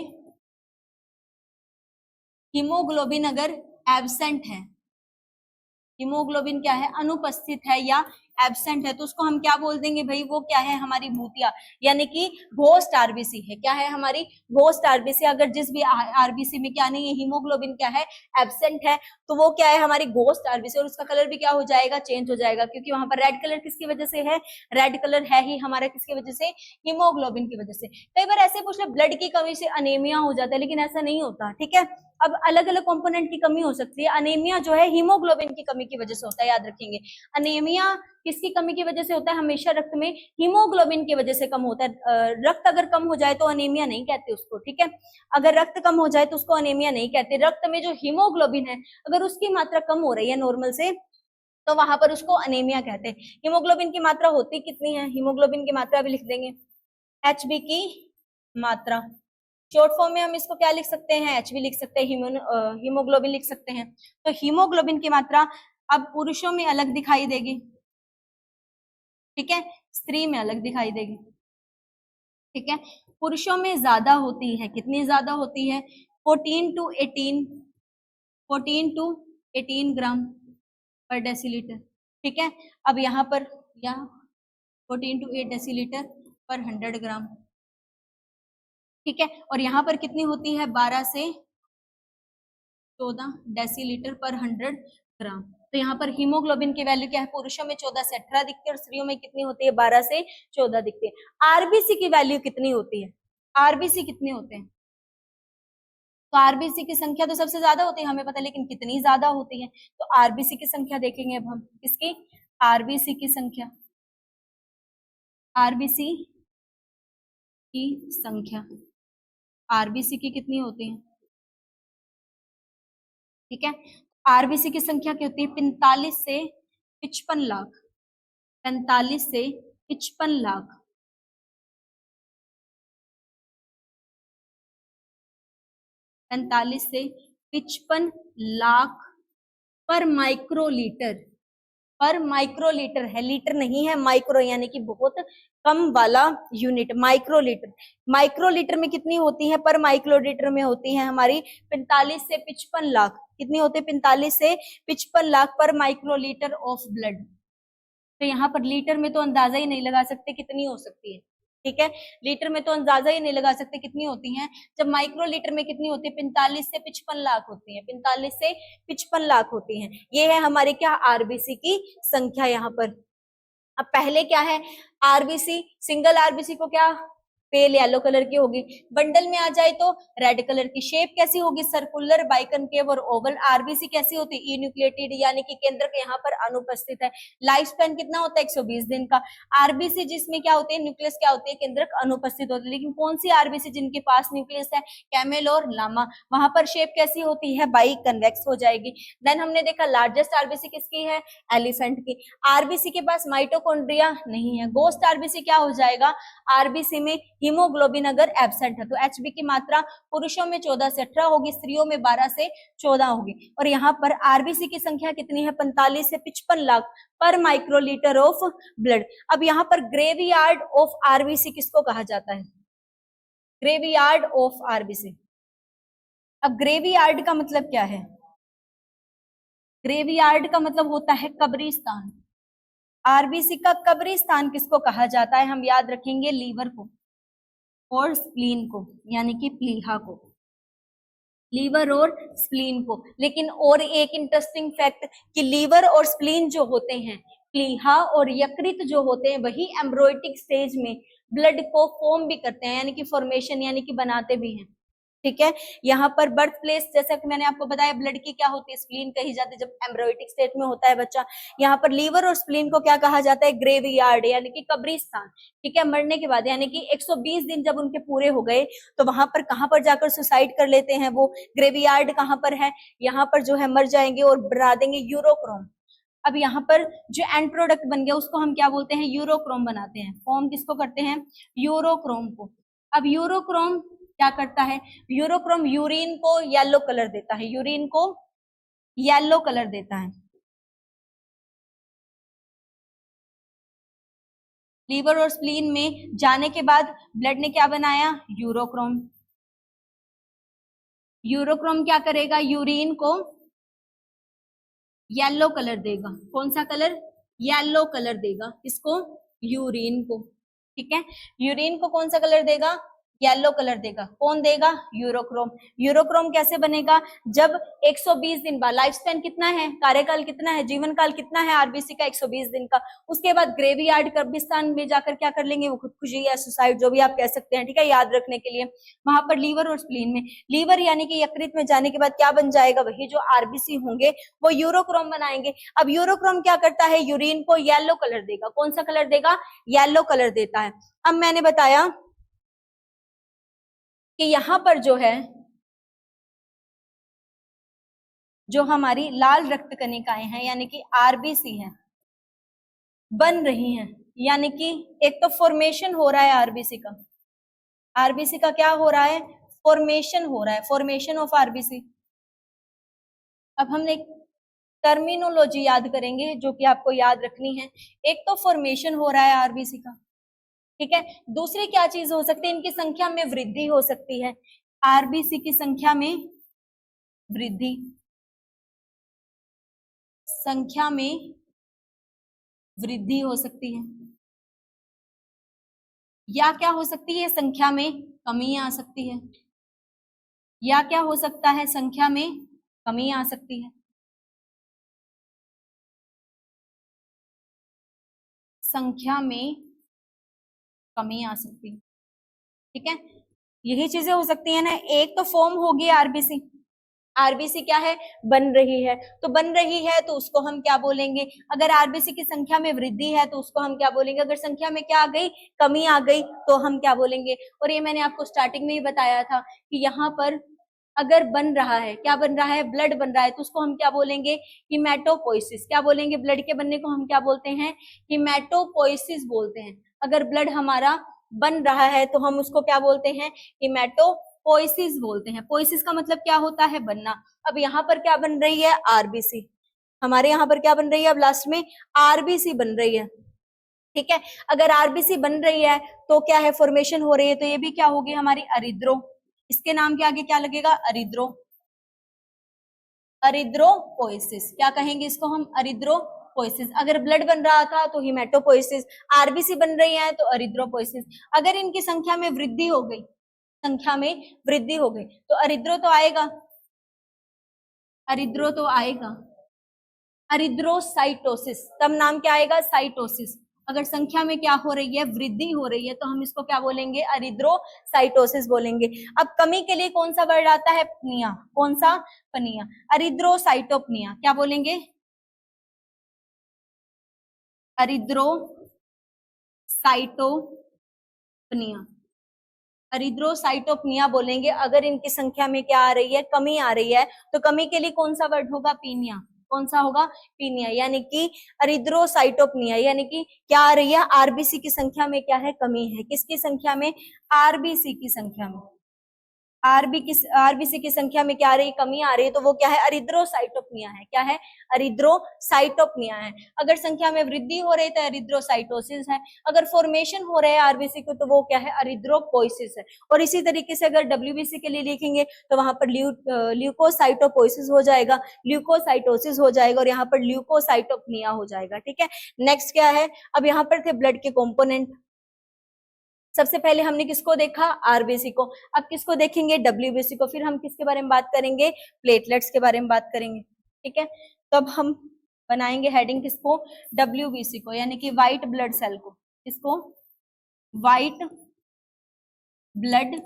[SPEAKER 1] हीमोग्लोबिन अगर एब्सेंट है, हीमोग्लोबिन क्या है, अनुपस्थित है या एब्सेंट है, तो उसको हम क्या बोल देंगे भाई, वो क्या है, हमारी भूतिया, यानी कि घोस्ट आरबीसी है। क्या है, हमारी घोस्ट आरबीसी। अगर जिस भी आरबीसी में क्या नहीं है, हीमोग्लोबिन क्या है, एब्सेंट है, तो वो क्या है, हमारी घोस्ट आरबीसी। और उसका कलर भी क्या हो जाएगा, चेंज हो जाएगा, क्योंकि वहां पर रेड कलर किसकी वजह से है, रेड कलर है ही हमारा किसकी वजह से, हीमोग्लोबिन की वजह से। कई बार ऐसे पूछ ले, ब्लड की कमी से अनेमिया हो जाता है, लेकिन ऐसा नहीं होता, ठीक है। अब अलग अलग कंपोनेंट की कमी हो सकती है, अनेमिया जो है हीमोग्लोबिन की कमी की वजह से होता है, याद रखेंगे। अनेमिया किसकी कमी की वजह से होता है? हमेशा रक्त में हीमोग्लोबिन की वजह से कम होता है। रक्त अगर कम हो जाए तो अनीमिया नहीं कहते उसको, ठीक है। अगर रक्त कम हो जाए तो उसको अनीमिया नहीं कहते। रक्त में जो हीमोग्लोबिन है अगर उसकी मात्रा कम हो रही है नॉर्मल से तो वहां पर उसको अनीमिया कहते हैं। हीमोग्लोबिन की मात्रा होती कितनी है? हीमोग्लोबिन की मात्रा भी लिख देंगे, एचबी की मात्रा। शॉर्ट फॉर्म में हम इसको क्या लिख सकते हैं? एचबी लिख सकते हैं, हीमोग्लोबिन लिख सकते हैं। तो हीमोग्लोबिन की मात्रा अब पुरुषों में अलग दिखाई देगी, ठीक है, स्त्री में अलग दिखाई देगी, ठीक है। पुरुषों में ज्यादा होती है, कितनी ज्यादा होती है? 14 टू 18 ग्राम पर डेसीलीटर, ठीक है। अब यहाँ पर 14 टू 8 डेसीलीटर पर 100 ग्राम, ठीक है। और यहाँ पर कितनी होती है? 12 से 14 डेसीलीटर पर 100 ग्राम। तो यहाँ पर हीमोग्लोबिन की वैल्यू क्या है? पुरुषों में 14 से 18 दिखती है और स्त्रियों में कितनी होती है? 12 से 14 दिखती है। आरबीसी की वैल्यू कितनी होती है? आरबीसी कितने होते हैं? तो आरबीसी की संख्या तो सबसे ज्यादा होती है हमें पता है, लेकिन कितनी ज्यादा होती है? तो आरबीसी की संख्या देखेंगे अब हम। किसकी? आरबीसी की संख्या। आरबीसी की संख्या, आरबीसी की कितनी होती है? ठीक है, आरबीसी की संख्या क्या होती है? 45 से 55 लाख, 45 से 55 लाख, 45 से 55 लाख पर माइक्रोलीटर। पर माइक्रोलीटर है, लीटर नहीं है, माइक्रो यानी कि बहुत कम वाला यूनिट, माइक्रोलीटर। माइक्रोलीटर में कितनी होती है? पर माइक्रोलीटर में होती है हमारी 45 से 55 लाख। कितनी होती है? 45 से 55 लाख पर माइक्रोलीटर ऑफ ब्लड। तो यहाँ पर लीटर में तो अंदाजा ही नहीं लगा सकते कितनी हो सकती है, ठीक है। लीटर में तो अंदाजा ही नहीं लगा सकते कितनी होती हैं। जब माइक्रो लीटर में कितनी होती है? 45 से 55 लाख होती है, 45 से 55 लाख होती हैं। ये है हमारे क्या? आरबीसी की संख्या यहाँ पर। अब पहले क्या है? आरबीसी, सिंगल आरबीसी को क्या पेल येलो कलर की होगी, बंडल में आ जाए तो रेड कलर की। शेप कैसी होगी? सर्कुलर, बाइकनकेव और ओवल। आरबीसी कैसी होती है? न्यूक्लिएटेड यानी कि केंद्रक यहाँ पर अनुपस्थित है। लाइफ स्पैन कितना होता है? 120 दिन का। आरबीसी जिसमें क्या होती है? न्यूक्लियस क्या होती है? केंद्रक अनुपस्थित होती है। लेकिन कौन सी आरबीसी जिनके पास न्यूक्लियस है? कैमेल और लामा। वहां पर शेप कैसी होती है? बाई कन्वेक्स हो जाएगी। देन हमने देखा लार्जेस्ट आरबीसी किसकी है? एलिफेंट की। आरबीसी के पास माइटोकॉन्ड्रिया नहीं है। गोस्ट आरबीसी क्या हो जाएगा? आरबीसी में हीमोग्लोबिन अगर एब्सेंट है तो एचबी की मात्रा पुरुषों में 14 से 18 होगी, स्त्रियों में 12 से 14 होगी। और यहाँ पर आरबीसी की संख्या कितनी है? 45 से 55 लाख पर माइक्रोलीटर ऑफ ब्लड। अब यहाँ पर ग्रेवयार्ड ऑफ आरबीसी किसको कहा जाता है? Graveyard of RBC. अब ग्रेवयार्ड का मतलब क्या है? ग्रेवयार्ड का मतलब होता है कब्रिस्तान। आरबीसी का कब्रिस्तान किसको कहा जाता है? हम याद रखेंगे लीवर को और स्प्लीन को, यानी कि प्लीहा को, लीवर और स्प्लीन को। लेकिन और एक इंटरेस्टिंग फैक्ट कि लीवर और स्प्लीन जो होते हैं, प्लीहा और यकृत जो होते हैं, वही एम्ब्रोइटिक स्टेज में ब्लड को फॉर्म भी करते हैं, यानी कि फॉर्मेशन यानी कि बनाते भी हैं, ठीक है। यहाँ पर बर्थ प्लेस, जैसा कि मैंने आपको बताया, ब्लड की क्या होती है? स्प्लीन कही जाती है जब एम्ब्रोइटिक स्टेट में होता है बच्चा। यहाँ पर लीवर और स्प्लीन को क्या कहा जाता है? ग्रेवयार्ड यानी कि कब्रिस्तान, ठीक है। मरने के बाद यानी कि 120 दिन जब उनके पूरे हो गए तो वहां पर कहाँ पर जाकर सुसाइड कर लेते हैं वो? ग्रेवयार्ड कहाँ पर है? यहाँ पर जो है मर जाएंगे और बना देंगे यूरोक्रोम। अब यहाँ पर जो एंड प्रोडक्ट बन गया उसको हम क्या बोलते हैं? यूरोक्रोम बनाते हैं। फॉर्म किसको करते हैं? यूरोक्रोम को। अब यूरोक्रोम क्या करता है? यूरोक्रोम यूरिन को येलो कलर देता है, यूरिन को येलो कलर देता है। लीवर और स्प्लीन में जाने के बाद ब्लड ने क्या बनाया? यूरोक्रोम। यूरोक्रोम क्या करेगा? यूरिन को येलो कलर देगा। कौन सा कलर? येलो कलर देगा। किसको? यूरिन को, ठीक है। यूरिन को कौन सा कलर देगा? येलो कलर देगा। कौन देगा? यूरोक्रोम। यूरोक्रोम कैसे बनेगा? जब 120 दिन बाद, लाइफ स्पैन कितना है, कार्यकाल कितना है, जीवन काल कितना है आरबीसी का? 120 दिन का। उसके बाद ग्रेवयार्ड कब्रिस्तान में जाकर क्या कर लेंगे? वो खुदकुशी या सुसाइड, जो भी आप कह सकते हैं, ठीक है, याद रखने के लिए। वहां पर लीवर और स्प्लीन में, लीवर यानी कि यकृत में जाने के बाद क्या बन जाएगा? वही जो आरबीसी होंगे वो यूरोक्रोम बनाएंगे। अब यूरोक्रोम क्या करता है? यूरिन को येलो कलर देगा। कौन सा कलर देगा? येलो कलर देता है। अब मैंने बताया कि यहां पर जो है, जो हमारी लाल रक्त कणिकाएं हैं यानी कि आरबीसी हैं, बन रही हैं, यानी कि एक तो फॉर्मेशन हो रहा है आरबीसी का। आरबीसी का क्या हो रहा है? फॉर्मेशन हो रहा है, फॉर्मेशन ऑफ आरबीसी। अब हम एक टर्मिनोलॉजी याद करेंगे जो कि आपको याद रखनी है। एक तो फॉर्मेशन हो रहा है आरबीसी का, ठीक है। दूसरी क्या चीज हो सकती है? इनकी संख्या में वृद्धि हो सकती है। आरबीसी की संख्या में वृद्धि, संख्या में वृद्धि हो सकती है, या क्या हो सकती है? संख्या में कमी आ सकती है, या क्या हो सकता है? संख्या में कमी आ सकती है, संख्या में कमी आ सकती है, ठीक है। यही चीजें हो सकती है ना। एक तो फॉर्म होगी आरबीसी, आरबीसी क्या है? बन रही है। तो बन रही है तो उसको हम क्या बोलेंगे? अगर आरबीसी की संख्या में वृद्धि है तो उसको हम क्या बोलेंगे? अगर संख्या में क्या आ गई? कमी आ गई, तो हम क्या बोलेंगे? और ये मैंने आपको स्टार्टिंग में ही बताया था कि यहाँ पर अगर बन रहा है, क्या बन रहा है? ब्लड बन रहा है, तो उसको हम क्या बोलेंगे? हीमेटोपोइसिस। क्या बोलेंगे? ब्लड के बनने को हम क्या बोलते हैं? हीमेटोपोइसिस बोलते हैं। अगर ब्लड हमारा बन रहा है तो हम उसको क्या बोलते हैं? हीमेटोपोइसिस बोलते हैं। पोइसिस का मतलब क्या होता है? बनना। अब यहाँ पर क्या बन रही है? आरबीसी। हमारे यहाँ पर क्या बन रही है? अब लास्ट में आरबीसी बन रही है, ठीक है। अगर आरबीसी बन रही है तो क्या है? फॉर्मेशन हो रही है, तो ये भी क्या होगी? हमारी अरिद्रो। इसके नाम के आगे क्या लगेगा? अरिद्रो, अरिद्रोपोइसिस। क्या कहेंगे इसको हम? अरिद्रोपोइसिस। अगर ब्लड बन रहा था तो हिमेटोपोइसिस, आरबीसी बन रही है तो अरिद्रोपोइसिस। अगर इनकी संख्या में वृद्धि हो गई, संख्या में वृद्धि हो गई, तो अरिद्रो तो आएगा, अरिद्रो तो आएगा। अरिद्रोसाइटोसिस, तब नाम क्या आएगा? साइटोसिस। अगर संख्या में क्या हो रही है? वृद्धि हो रही है, तो हम इसको क्या बोलेंगे? अरिद्रोसाइटोसिस बोलेंगे। अब कमी के लिए कौन सा वर्ड आता है? पनिया। कौन सा? पनिया। अरिद्रोसाइटोपनिया। क्या बोलेंगे? अरिद्रोसाइटोपनिया, अरिद्रोसाइटोपनिया बोलेंगे अगर इनकी संख्या में क्या आ रही है? कमी आ रही है। तो कमी के लिए कौन सा वर्ड होगा? पीनिया। कौन सा होगा? पीनिया। यानी कि अरिद्रोसाइटोपनिया, यानी कि क्या आ रही है? आरबीसी की संख्या में क्या है? कमी है। किसकी संख्या में? आरबीसी की संख्या में। आरबीसी की संख्या में क्या आ रही है? कमी आ रही है, तो वो क्या है? अरिद्रोसाइटोपनिया है। क्या है? अरिद्रोसाइटोपनिया है। अगर संख्या में वृद्धि हो रही है तो अरिद्रोसाइटोसिस है। अगर फॉर्मेशन हो रहा है आरबीसी को तो वो क्या है? अरिद्रोपोइसिस है। और इसी तरीके से अगर डब्ल्यूबीसी के लिए लिखेंगे तो वहां पर ल्यूकोसाइटोपोइसिस हो जाएगा, ल्यूकोसाइटोसिस हो जाएगा, और यहाँ पर ल्यूकोसाइटोपनिया हो जाएगा, ठीक है। नेक्स्ट क्या है? अब यहाँ पर थे ब्लड के कॉम्पोनेंट। सबसे पहले हमने किसको देखा? आरबीसी को। अब किसको देखेंगे? डब्ल्यूबीसी को। फिर हम किसके बारे में बात करेंगे? प्लेटलेट्स के बारे में बात करेंगे, ठीक है। तो अब हम बनाएंगे हेडिंग किसको? डब्ल्यूबीसी को, यानी कि व्हाइट ब्लड सेल को। किसको? व्हाइट ब्लड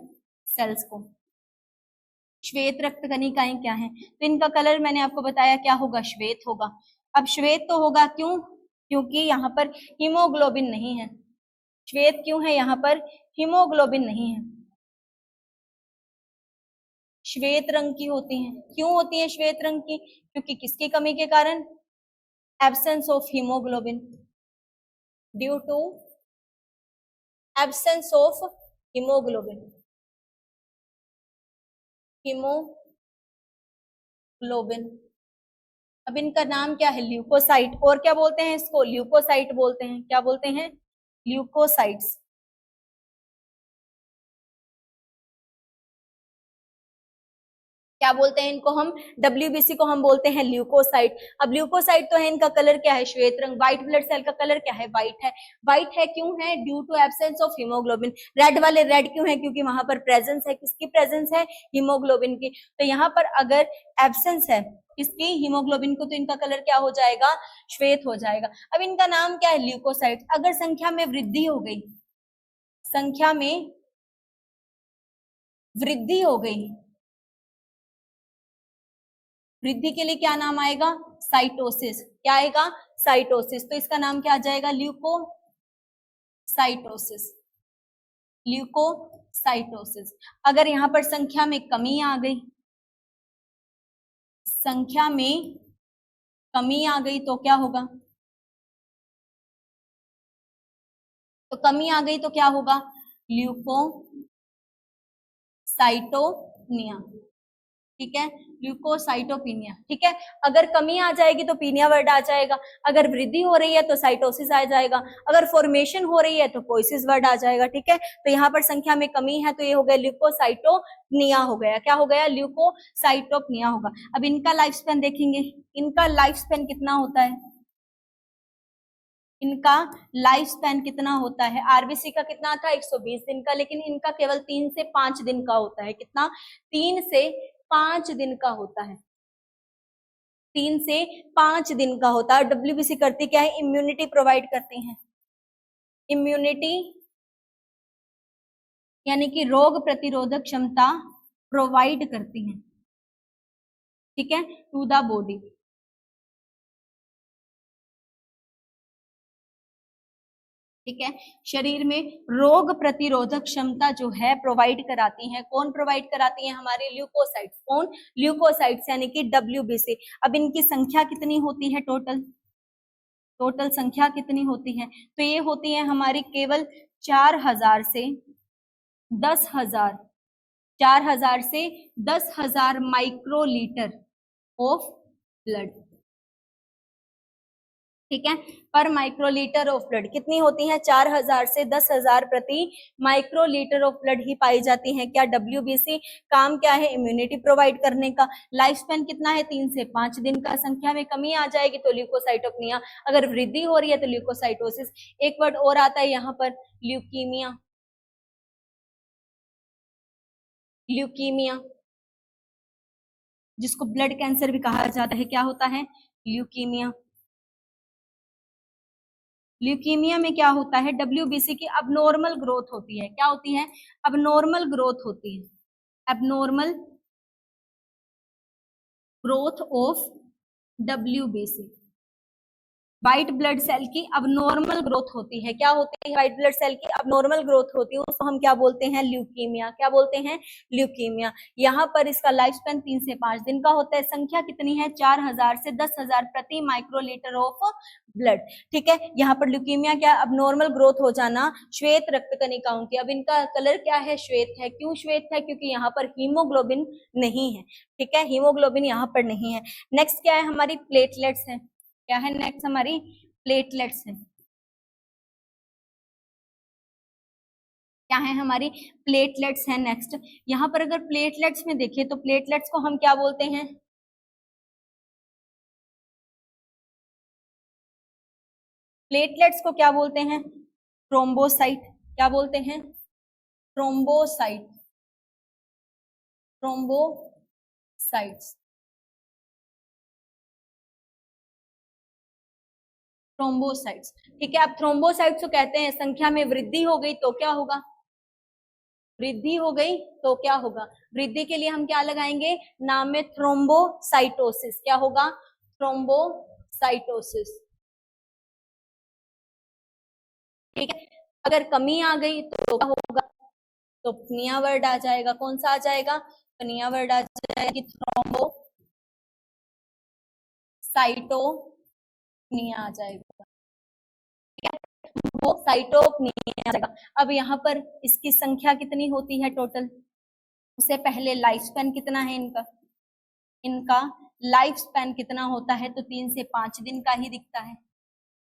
[SPEAKER 1] सेल्स को। श्वेत रक्त कणिकाएं क्या है? तो इनका कलर मैंने आपको बताया क्या होगा? श्वेत होगा। अब श्वेत तो होगा क्यों? क्योंकि यहाँ पर हीमोग्लोबिन नहीं है। श्वेत क्यों है? यहाँ पर हीमोग्लोबिन नहीं है। श्वेत रंग की होती हैं। क्यों होती है श्वेत रंग की? क्योंकि किसकी कमी के कारण? Absence of haemoglobin. Due to absence of haemoglobin, haemoglobin. अब इनका नाम क्या है? ल्यूकोसाइट। और क्या बोलते हैं इसको? ल्यूकोसाइट बोलते हैं। क्या बोलते हैं? ल्यूकोसाइट्स। क्या बोलते हैं इनको हम, WBC को हम बोलते हैं ल्यूकोसाइट। अब ल्यूकोसाइट तो है, इनका कलर क्या है, श्वेत रंग। व्हाइट ब्लड सेल का कलर क्या है, व्हाइट है। व्हाइट है क्यों है, due to absence of haemoglobin. Red वाले रेड क्यों है, क्योंकि वहां पर प्रेजेंस है, किसकी प्रेजेंस है, हीमोग्लोबिन की। तो यहाँ पर अगर एब्सेंस है किसकी, हीमोग्लोबिन को, तो इनका कलर क्या हो जाएगा, श्वेत हो जाएगा। अब इनका नाम क्या है, ल्यूकोसाइट। अगर संख्या में वृद्धि हो गई, संख्या में वृद्धि हो गई, वृद्धि के लिए क्या नाम आएगा, साइटोसिस। क्या आएगा, साइटोसिस। तो इसका नाम क्या आ जाएगा, ल्यूकोसाइटोसिस, ल्यूकोसाइटोसिस। अगर यहां पर संख्या में कमी आ गई, संख्या में कमी आ गई तो क्या होगा, तो कमी आ गई तो क्या होगा, ल्यूकोसाइटोनिया। ठीक है, ल्यूकोसाइटोपिनिया। ठीक है, अगर कमी आ जाएगी तो पीनिया वर्ड आ जाएगा, अगर वृद्धि हो रही है तो साइटोसिस आ जाएगा, अगर फॉर्मेशन हो रही है तो पोइसिस वर्ड आ जाएगा। ठीक है, तो यहाँ पर संख्या में कमी है तो ये हो गया ल्यूकोसाइटोनिया हो गया। क्या हो गया, ल्यूकोसाइटोपिनिया होगा। अब इनका लाइफ स्पैन देखेंगे, इनका लाइफ स्पैन कितना होता है, इनका लाइफ स्पैन कितना होता है, आरबीसी का कितना था 120 दिन का, लेकिन इनका केवल 3 से 5 दिन का होता है। कितना, 3 से 5 दिन का होता है, 3 से 5 दिन का होता है। और डब्ल्यूबीसी करती क्या है, इम्यूनिटी प्रोवाइड करती है, इम्यूनिटी यानी कि रोग प्रतिरोधक क्षमता प्रोवाइड करती है। ठीक है, टू द बॉडी। ठीक है, शरीर में रोग प्रतिरोधक क्षमता जो है प्रोवाइड कराती है, कौन प्रोवाइड कराती है, हमारे ल्यूकोसाइट्स। कौन, ल्यूकोसाइट्स यानी कि WBC। अब इनकी संख्या कितनी होती है, टोटल टोटल संख्या कितनी होती है, तो ये होती है हमारी केवल 4000 से 10,000, 4000 से 10,000 माइक्रोलीटर ऑफ ब्लड। ठीक है, पर माइक्रोलीटर ऑफ ब्लड कितनी होती है, 4000 से 10,000 प्रति माइक्रोलीटर ऑफ ब्लड ही पाई जाती है। क्या, WBC। काम क्या है, इम्यूनिटी प्रोवाइड करने का। लाइफ स्पैन कितना है, 3 से 5 दिन का। संख्या में कमी आ जाएगी तो ल्यूकोसाइटोपिनिया, अगर वृद्धि हो रही है तो ल्यूकोसाइटोसिस। एक वर्ड और आता है यहाँ पर, ल्यूकीमिया, ल्यूकीमिया जिसको ब्लड कैंसर भी कहा जाता है। क्या होता है, ल्यूकीमिया। ल्यूकीमिया में क्या होता है, WBC की अबनॉर्मल ग्रोथ होती है। क्या होती है, अबनॉर्मल ग्रोथ होती है, abnormal growth of WBC। White blood cell की अबनॉर्मल ग्रोथ होती है। क्या होती है, व्हाइट ब्लड सेल की अबनॉर्मल ग्रोथ होती है, उसको हम क्या बोलते हैं, ल्यूकीमिया। क्या बोलते हैं, ल्यूकीमिया। यहाँ पर इसका लाइफ स्पैन 3 से 5 दिन का होता है। संख्या कितनी है, 4000 से 10,000 प्रति माइक्रोलीटर ऑफ ब्लड। ठीक है, यहाँ पर ल्यूकीमिया क्या, अबनॉर्मल ग्रोथ हो जाना श्वेत रक्त कणिकाओं की। अब इनका कलर क्या है, श्वेत है। क्यों श्वेत है, क्योंकि यहाँ पर हीमोग्लोबिन नहीं है। ठीक है, हीमोग्लोबिन यहाँ पर नहीं है। नेक्स्ट क्या है, हमारी प्लेटलेट्स है। क्या है नेक्स्ट, हमारी प्लेटलेट्स है। क्या है, हमारी प्लेटलेट्स है नेक्स्ट। यहाँ पर अगर प्लेटलेट्स में देखें तो प्लेटलेट्स को हम क्या बोलते हैं, प्लेटलेट्स को क्या बोलते हैं, थ्रोम्बोसाइट। क्या बोलते हैं, थ्रोम्बोसाइट, थ्रोम्बोसाइट्स, थ्रोम्बोसाइट्स। ठीक है, अब थ्रोम्बोसाइट्स को कहते हैं, संख्या में वृद्धि हो गई तो क्या होगा, वृद्धि हो गई तो क्या होगा, वृद्धि के लिए हम क्या लगाएंगे, नाम में थ्रोम्बोसाइटोसिस। क्या होगा, थ्रोम्बोसाइटोसिस। ठीक है, अगर कमी आ गई तो क्या होगा, तो पनिया वर्ड आ जाएगा। कौन सा आ जाएगा, पनिया वर्ड आ जाएगा, थ्रोम्बोसाइटोनिया आ जाएगा। वो साइटोपिनिया आ जाएगा। अब यहाँ पर इसकी संख्या कितनी होती है टोटल, उससे पहले लाइफ स्पैन कितना है इनका, इनका लाइफ स्पैन कितना होता है, तो 3 से 5 दिन का ही दिखता है,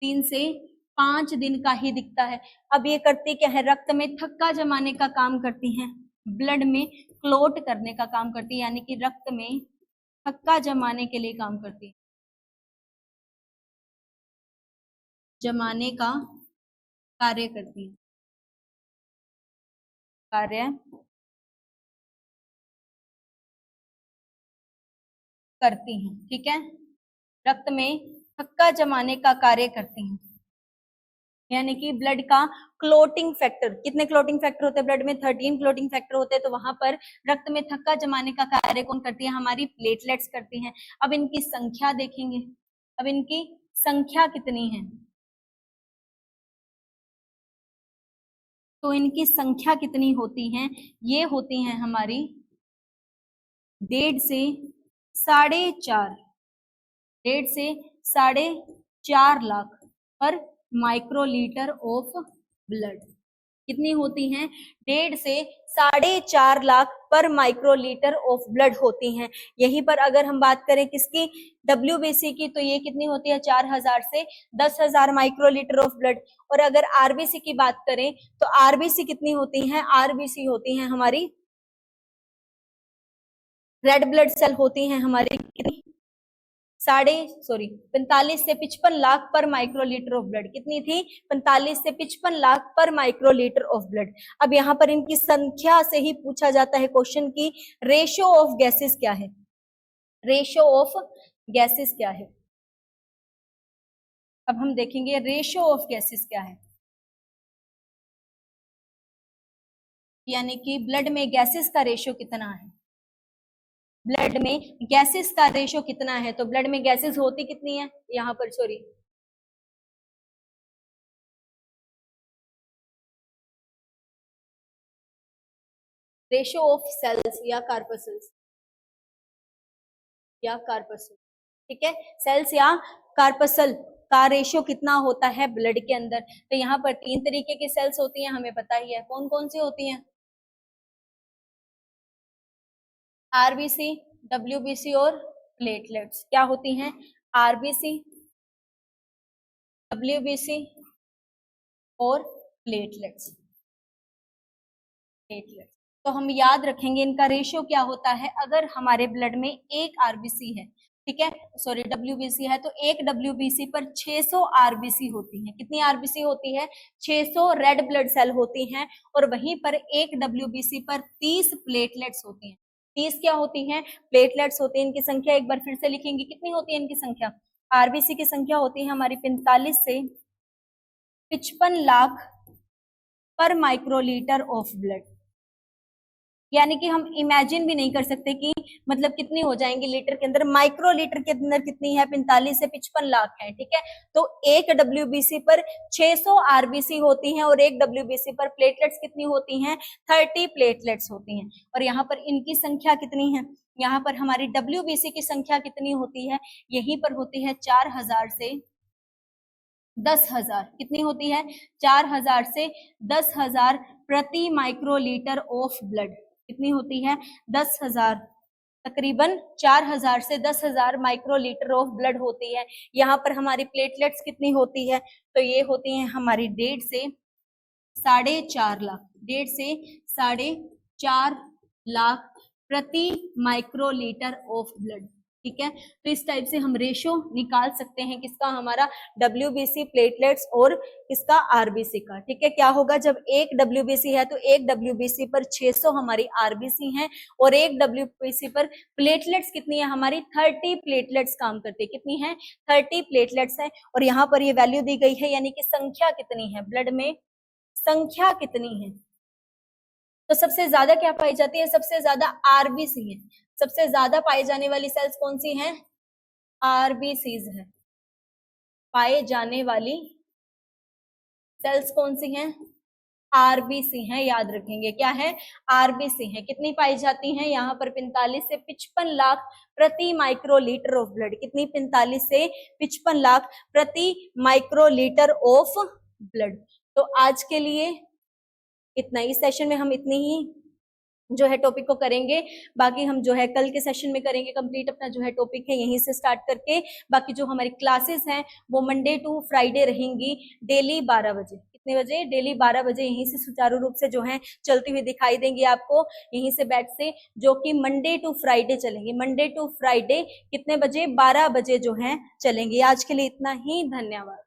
[SPEAKER 1] 3 से 5 दिन का ही दिखता है। अब ये करते क्या है, रक्त में थक्का जमाने का काम करती हैं, ब्लड में क्लोट करने का काम करती है, यानी कि रक्त में थक्का जमाने के लिए काम करती है, जमाने का कार्य करती है, कार्य करती हैं। ठीक है, रक्त में थक्का जमाने का कार्य करती हैं, यानी कि ब्लड का क्लोटिंग फैक्टर, कितने क्लोटिंग फैक्टर होते हैं ब्लड में? 13 क्लोटिंग फैक्टर होते हैं। तो वहां पर रक्त में थक्का जमाने का कार्य कौन करती है? हमारी प्लेटलेट्स करती हैं। अब इनकी संख्या देखेंगे, अब इनकी संख्या कितनी है, तो इनकी संख्या कितनी होती है? ये होती है हमारी 1.5 से 4.5, 1.5 से 4.5 लाख पर माइक्रोलीटर ऑफ ब्लड। कितनी होती हैं? 1.5 से 4.5 लाख पर माइक्रोलीटर ऑफ ब्लड होती हैं। यहीं पर अगर हम बात करें किसकी? WBC की, तो ये कितनी होती है? 4000 से 10,000 माइक्रोलीटर ऑफ ब्लड। और अगर RBC की बात करें तो RBC कितनी होती है? RBC होती है हमारी, रेड ब्लड सेल होती हैं हमारी कितनी? 45 से 55 लाख पर माइक्रोलीटर ऑफ ब्लड। कितनी थी? 45 से 55 लाख पर माइक्रोलीटर ऑफ ब्लड। अब यहाँ पर इनकी संख्या से ही पूछा जाता है क्वेश्चन की रेशियो ऑफ गैसेस क्या है, रेशियो ऑफ गैसेस क्या है। अब हम देखेंगे रेशियो ऑफ गैसेस क्या है, यानी कि ब्लड में गैसेस का रेशियो कितना है, ब्लड में गैसेस का रेशियो कितना है। तो ब्लड में गैसेस होती कितनी है यहाँ पर? रेशियो ऑफ सेल्स या कार्पसल्स, ठीक है, सेल्स या कार्पसल का रेशियो कितना होता है ब्लड के अंदर। तो यहाँ पर 3 तरीके की सेल्स होती हैं, हमें पता ही है कौन कौन सी होती हैं? RBC, WBC और प्लेटलेट्स। क्या होती हैं? RBC, WBC और प्लेटलेट्स। तो हम याद रखेंगे इनका रेशियो क्या होता है। अगर हमारे ब्लड में एक RBC है, ठीक है, WBC है, तो एक WBC पर 600 RBC होती है। कितनी RBC होती है? 600 रेड ब्लड सेल होती हैं। और वहीं पर एक WBC पर 30 प्लेटलेट्स होती हैं। 30 क्या होती हैं? प्लेटलेट्स होती हैं। इनकी संख्या एक बार फिर से लिखेंगे, कितनी होती है इनकी संख्या? RBC की संख्या होती है हमारी 45 से 55 लाख पर माइक्रोलीटर ऑफ ब्लड। यानी कि हम इमेजिन भी नहीं कर सकते कि मतलब कितनी हो जाएंगी लीटर के अंदर। माइक्रोलीटर के अंदर कितनी है? 45 से 55 लाख है। ठीक है, तो एक WBC पर 600 RBC होती हैं और एक WBC पर प्लेटलेट्स कितनी होती हैं? 30 प्लेटलेट्स होती हैं। और यहाँ पर इनकी संख्या कितनी है? यहाँ पर हमारी WBC की संख्या कितनी होती है? यहीं पर होती है 4000 से 10,000। कितनी होती है? 4000 से 10,000 प्रति माइक्रोलीटर ऑफ ब्लड। कितनी होती है? 10,000, तकरीबन 4000 से 10,000 माइक्रोलीटर ऑफ ब्लड होती है। यहाँ पर हमारी प्लेटलेट्स कितनी होती है? तो ये होती है हमारी 1.5 से 4.5 लाख, 1.5 से 4.5 लाख प्रति माइक्रोलीटर ऑफ ब्लड। ठीक है, तो इस टाइप से हम रेशियो निकाल सकते हैं किसका? हमारा WBC, प्लेटलेट्स और किसका? RBC का। ठीक है, क्या होगा जब एक WBC है तो एक WBC पर 600 हमारी RBC हैं और एक WBC पर प्लेटलेट्स कितनी है हमारी? 30 प्लेटलेट्स काम करती है। कितनी है? 30 प्लेटलेट्स है। और यहाँ पर ये वैल्यू दी गई है, यानी कि संख्या कितनी है ब्लड में, संख्या कितनी है। तो सबसे ज्यादा क्या पाई जाती है? सबसे ज्यादा RBC है। सबसे ज्यादा पाई जाने वाली सेल्स कौन सी हैं? RBCs है। पाए जाने वाली सेल्स कौन सी हैं? RBC हैं। याद रखेंगे क्या है? RBC है। कितनी पाई जाती हैं? यहाँ पर 45 से 55 लाख प्रति माइक्रोलीटर ऑफ ब्लड। कितनी? 45 से 55 लाख प्रति माइक्रोलीटर ऑफ ब्लड। तो आज के लिए इतना ही, सेशन में हम इतनी ही जो है टॉपिक को करेंगे। बाकी हम जो है कल के सेशन में करेंगे कंप्लीट अपना जो है टॉपिक है यहीं से स्टार्ट करके। बाकी जो हमारी क्लासेस हैं वो मंडे टू फ्राइडे रहेंगी डेली 12 बजे। कितने बजे, डेली 12 बजे यहीं से सुचारू रूप से जो है चलती हुई दिखाई देंगी आपको, यहीं से बैच से, जो कि मंडे टू फ्राइडे चलेंगे। मंडे टू फ्राइडे कितने बजे, 12 बजे जो है चलेंगे। आज के लिए इतना ही, धन्यवाद।